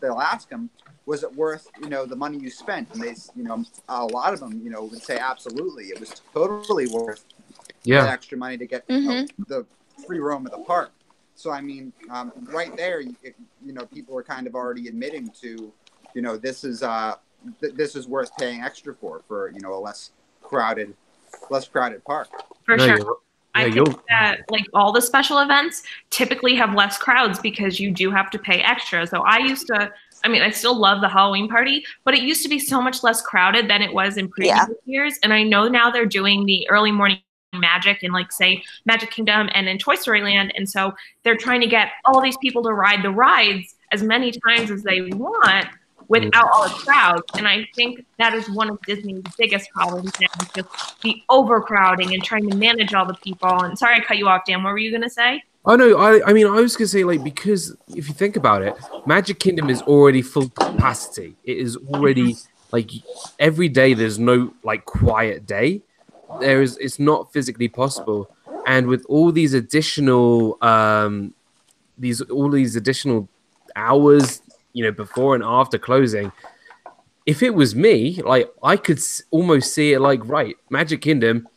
they'll ask them, was it worth, you know, the money you spent? And they, you know, a lot of them, you know, would say absolutely, it was totally worth that extra money to get the free roam of the park. So, I mean, right there, you know, people are kind of already admitting to, you know, this is worth paying extra for, you know, a less crowded park. For sure. I think that, like, all the special events typically have less crowds because you do have to pay extra. So I still love the Halloween party, but it used to be so much less crowded than it was in previous years. And I know now they're doing the early morning magic in, like, say, Magic Kingdom and in Toy Story Land, and so they're trying to get all these people to ride the rides as many times as they want without all the crowds. And I think that is one of Disney's biggest problems now, just the overcrowding and trying to manage all the people. And sorry I cut you off, Dan. What were you gonna say? Oh no, I mean I was gonna say, like, because if you think about it, Magic Kingdom is already full capacity. It is already, like, every day there's no, like, quiet day. It's not physically possible, and with all these additional additional hours, you know, before and after closing, if it was me, like, I could almost see it like, right, Magic Kingdom,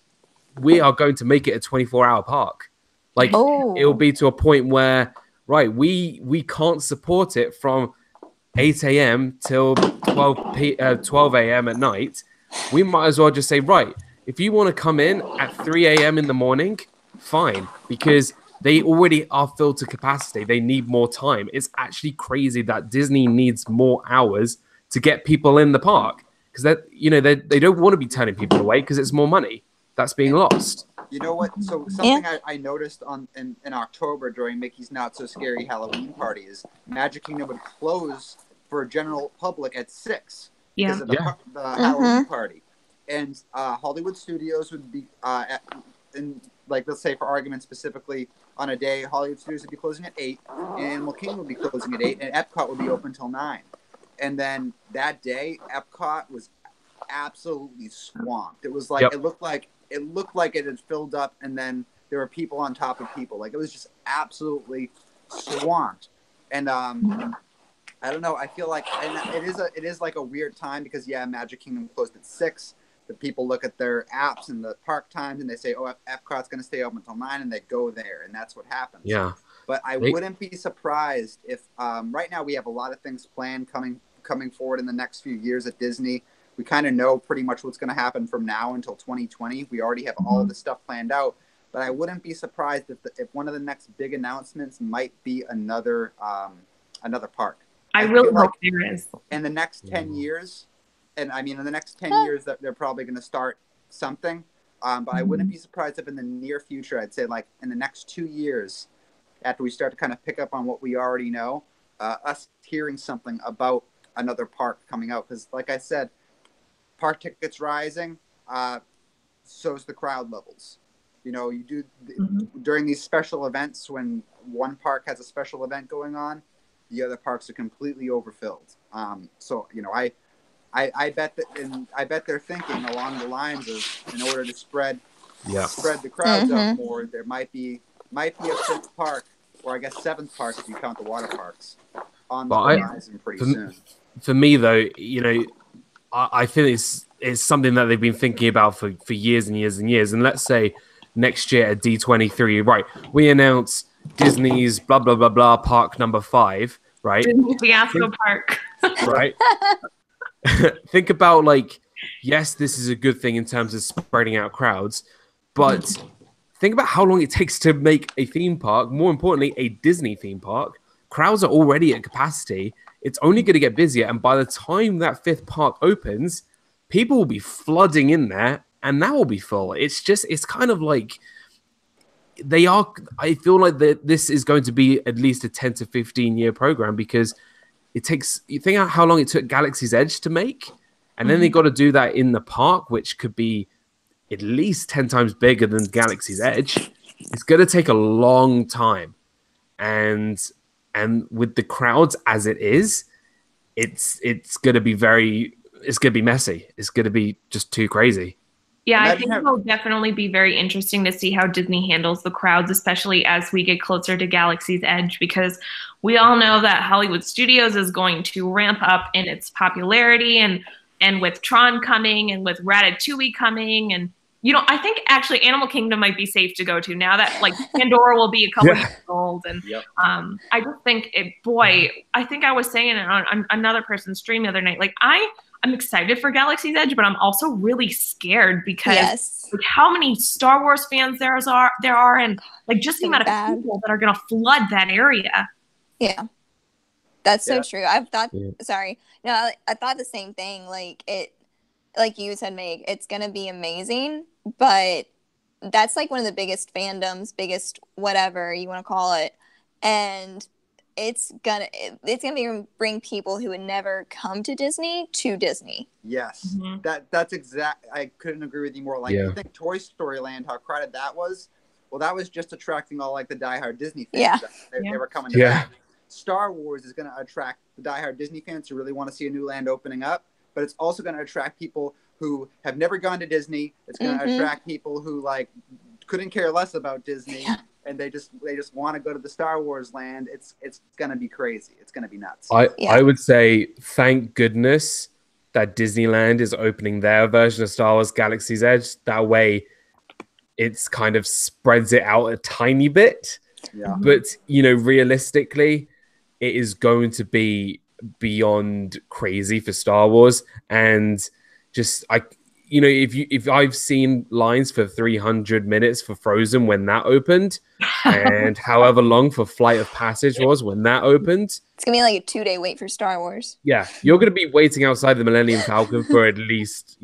we are going to make it a 24-hour park. Like, it'll be to a point where, right, we can't support it from 8 a.m. till 12 a.m. at night. We might as well just say, right, if you want to come in at 3 a.m. in the morning, fine, because they already are filled to capacity. They need more time. It's actually crazy that Disney needs more hours to get people in the park, because they don't want to be turning people away because it's more money that's being lost. You know what? So something I noticed in October during Mickey's Not So Scary Halloween party is Magic Kingdom would close for general public at 6 because of the Halloween party. And Hollywood Studios would be, like, let's say for argument specifically, on a day, Hollywood Studios would be closing at 8, and Animal Kingdom would be closing at 8, and Epcot would be open till 9. And then that day, Epcot was absolutely swamped. It was like it looked like it had filled up, and then there were people on top of people. Like, it was just absolutely swamped. And I don't know. I feel like, and it is like a weird time because Magic Kingdom closed at 6. the people look at their apps and the park times and they say, oh, Epcot's going to stay open until 9, and they go there, and that's what happens. Yeah. But I wouldn't be surprised if right now we have a lot of things planned coming forward in the next few years at Disney. We kind of know pretty much what's going to happen from now until 2020. We already have all of the stuff planned out. But I wouldn't be surprised if one of the next big announcements might be another park. I really hope there is. In the next 10 years, and I mean in the next 10 years that they're probably going to start something. But I wouldn't be surprised if in the near future, I'd say like in the next 2 years, after we start to kind of pick up on what we already know, us hearing something about another park coming out. Because like I said, park tickets rising, so's the crowd levels. You know, you do during these special events, when one park has a special event going on, the other parks are completely overfilled. So, you know, I bet that, and I bet they're thinking along the lines of, in order to spread the crowds out more, there might be a 6th park, or I guess 7th park if you count the water parks, on the horizon pretty soon. For me, though, you know, I feel it's something that they've been thinking about for years and years and years. And let's say next year at D23, right, we announce Disney's blah, blah, blah, blah, park number 5, right? Disney Fiasco Park. Right. Think about, like, yes, this is a good thing in terms of spreading out crowds, but think about how long it takes to make a theme park, more importantly, a Disney theme park. Crowds are already at capacity. It's only going to get busier. And by the time that 5th park opens, people will be flooding in there, and that will be full. It's kind of like I feel like this is going to be at least a 10 to 15 year program, because it takes, you think out how long it took Galaxy's Edge to make, and then they got to do that in the park, which could be at least 10 times bigger than Galaxy's Edge. It's going to take a long time. And with the crowds as it is, it's going to be messy. It's going to be just too crazy. Yeah, I think it'll definitely be very interesting to see how Disney handles the crowds, especially as we get closer to Galaxy's Edge, because we all know that Hollywood Studios is going to ramp up in its popularity, and with Tron coming and with Ratatouille coming, and you know, I think actually Animal Kingdom might be safe to go to now that like Pandora will be a couple years old, and I just think I think I was saying it on another person's stream the other night, like I'm excited for Galaxy's Edge, but I'm also really scared because like, how many Star Wars fans there are, and like just the amount of people that are going to flood that area. Yeah, that's so true. I've thought. Sorry, no, I thought the same thing. Like you said, Meg, it's going to be amazing, but that's like one of the biggest fandoms, biggest whatever you want to call it, and it's gonna bring people who would never come to Disney. Yes, that's exact. I couldn't agree with you more. Like, you think Toy Story Land, how crowded that was? Well, that was just attracting all like the diehard Disney fans. They were coming to that. Star Wars is going to attract the diehard Disney fans who really want to see a new land opening up, but it's also going to attract people who have never gone to Disney. It's going to attract people who like couldn't care less about Disney. And they just want to go to the Star Wars land. It's going to be crazy. It's going to be nuts. I would say thank goodness that Disneyland is opening their version of Star Wars Galaxy's Edge. That way it's kind of spreads it out a tiny bit. Yeah. But, you know, realistically, it is going to be beyond crazy for Star Wars. And just, you know, if I've seen lines for 300 minutes for Frozen when that opened, and however long for Flight of Passage was when that opened, it's gonna be like a 2-day wait for Star Wars. Yeah, you're gonna be waiting outside the Millennium Falcon for at least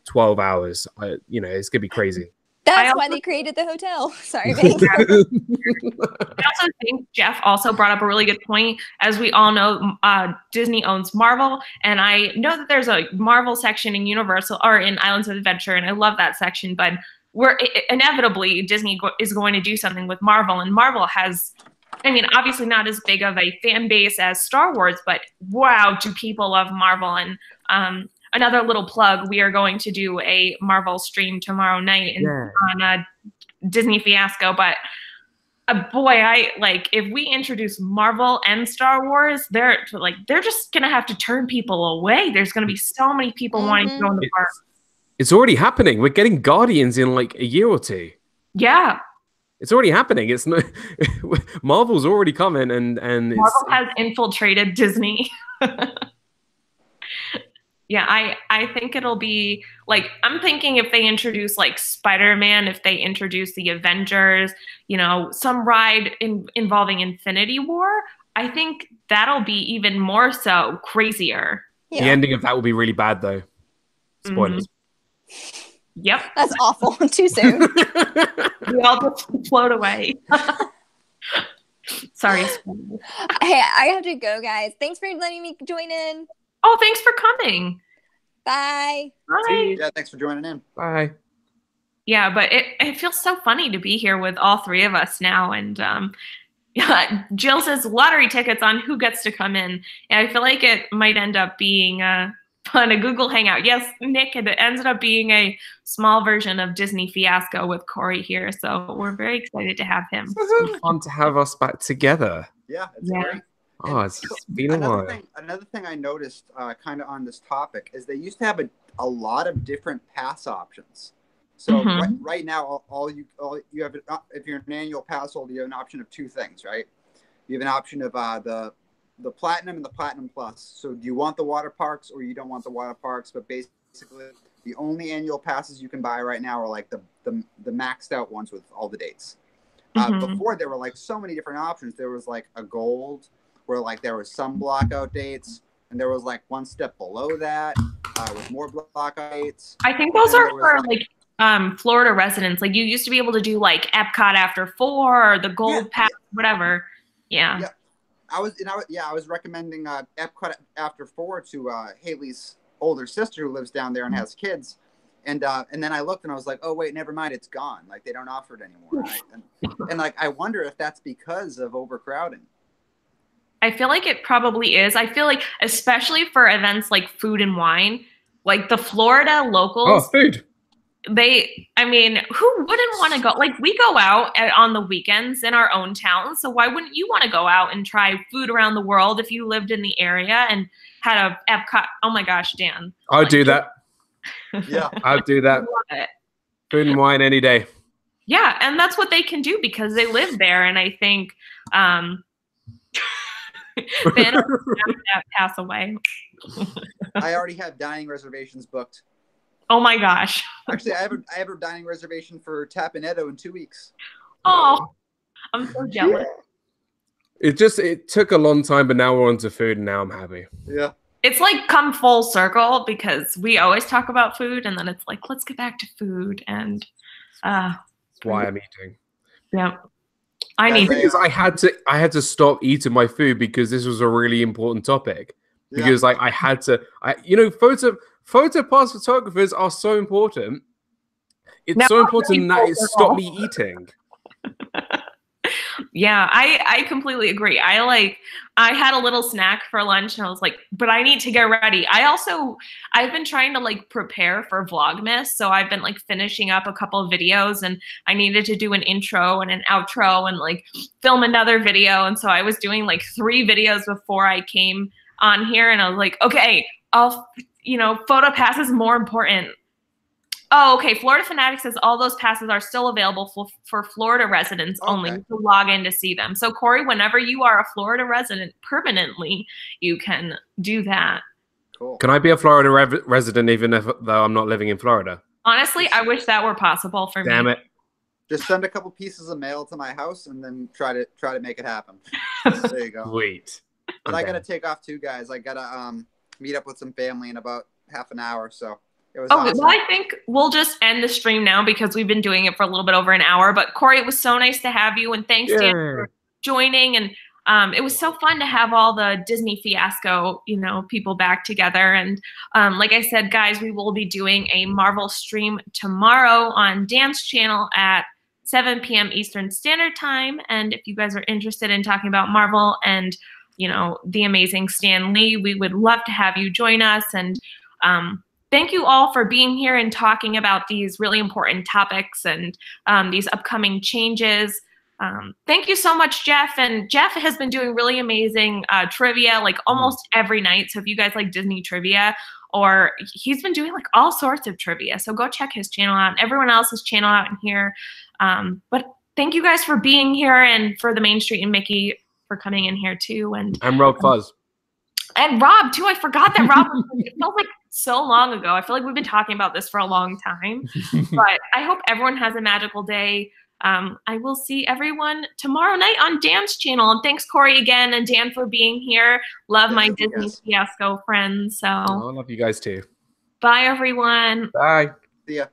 12 hours. You know, it's gonna be crazy. That's why they created the hotel. Sorry, babe. I also think Jeff also brought up a really good point. As we all know, Disney owns Marvel, and I know that there's a Marvel section in Universal or in Islands of Adventure, and I love that section. But inevitably Disney is going to do something with Marvel, and Marvel has, I mean, obviously not as big of a fan base as Star Wars, but wow, do people love Marvel. And another little plug, we are going to do a Marvel stream tomorrow night on Disney Fiasco. But boy, if we introduce Marvel and Star Wars, they're just going to have to turn people away. There's going to be so many people wanting to go in the park. It's already happening. We're getting Guardians in like a year or two. Yeah. It's already happening. It's no Marvel's already coming, and Marvel has infiltrated Disney. Yeah, I think it'll be like, I'm thinking if they introduce like Spider-Man, if they introduce the Avengers, you know, some ride involving Infinity War, I think that'll be even more so crazier. The ending of that will be really bad though. Spoilers. Yep. That's awful. Too soon. We all just float away. Sorry. Hey, I have to go, guys. Thanks for letting me join in. Oh, thanks for coming. Bye. Bye. Yeah, thanks for joining in. Bye. Yeah, but it feels so funny to be here with all three of us now. And yeah, Jill says lottery tickets on who gets to come in. And I feel like it might end up being on a Google Hangout. Yes, Nick, it ended up being a small version of Disney Fiasco with Corey here. So we're very excited to have him. It's so fun to have us back together. Yeah, it's great. Oh, it's been a while. Another thing I noticed kind of on this topic is they used to have a lot of different pass options. So right now, all you have, if you're an annual pass holder, you have an option of two things, right? You have an option of the Platinum and the Platinum Plus. So do you want the water parks or you don't want the water parks? But basically, the only annual passes you can buy right now are like the maxed out ones with all the dates. Before, there were like so many different options. There was like a gold, where like there was some blockout dates, and there was like one step below that with more blockout dates. I think those are for like Florida residents. Like you used to be able to do like Epcot after 4 or the gold pass, whatever. Yeah. I was recommending Epcot after 4 to Haley's older sister who lives down there and has kids. And then I looked and I was like, oh wait, never mind, it's gone. Like they don't offer it anymore. And like I wonder if that's because of overcrowding. I feel like it probably is. I feel like especially for events like Food and Wine, like the Florida locals. Oh, food. I mean, who wouldn't want to go? Like we go out on the weekends in our own town. So why wouldn't you want to go out and try food around the world if you lived in the area and had a Epcot? Oh my gosh, Dan. I'd do that. Yeah. I'd do that. Food and wine any day. Yeah. And that's what they can do because they live there. And I think Ben pass away. I already have dining reservations booked. Oh my gosh. Actually, I have a dining reservation for Tapinetto in 2 weeks. Oh, I'm so jealous. It took a long time, but now we're on to food and now I'm happy. Yeah. It's like come full circle because we always talk about food and then it's like, let's get back to food. And that's why I'm eating. Yeah. I had to stop eating my food because this was a really important topic. Because like I had to, Photopass photographers are so important. It's so important that it stopped me eating. Yeah, I completely agree. I had a little snack for lunch and I was like, but I need to get ready. I've been trying to like prepare for Vlogmas. So I've been like finishing up a couple of videos and I needed to do an intro and an outro and like film another video. And so I was doing like 3 videos before I came on here and I was like, okay, Photopass is more important. Oh, okay. Florida Fanatic says all those passes are still available for Florida residents only to log in to see them. So, Corey, whenever you are a Florida resident permanently, you can do that. Cool. Can I be a Florida resident even though I'm not living in Florida? Honestly, I wish that were possible for me. Damn it. Just send a couple pieces of mail to my house and then try to make it happen. There you go. Sweet. But I got to take off too, guys. I got to meet up with some family in about half an hour, so. It was awesome. Well, I think we'll just end the stream now because we've been doing it for a little bit over an hour. But Corey, it was so nice to have you, and thanks Dan for joining. And it was so fun to have all the Disney Fiasco, people back together. And like I said, guys, we will be doing a Marvel stream tomorrow on Dan's channel at 7 p.m. Eastern Standard Time. And if you guys are interested in talking about Marvel and the amazing Stan Lee, we would love to have you join us. And thank you all for being here and talking about these really important topics and these upcoming changes. Thank you so much, Jeff. And Jeff has been doing really amazing trivia like almost every night. So if you guys like Disney trivia, or he's been doing like all sorts of trivia. So go check his channel out and everyone else's channel out in here. But thank you guys for being here, and for the Main Street and Mickey for coming in here too. And RobFuz. And Rob too. I forgot that Rob it felt like so long ago. I feel like we've been talking about this for a long time. But I hope everyone has a magical day. I will see everyone tomorrow night on Dan's channel. And thanks, Corey, again, and Dan for being here. Love my Disney Fiasco friends. So I love you guys too. Bye, everyone. Bye. See ya.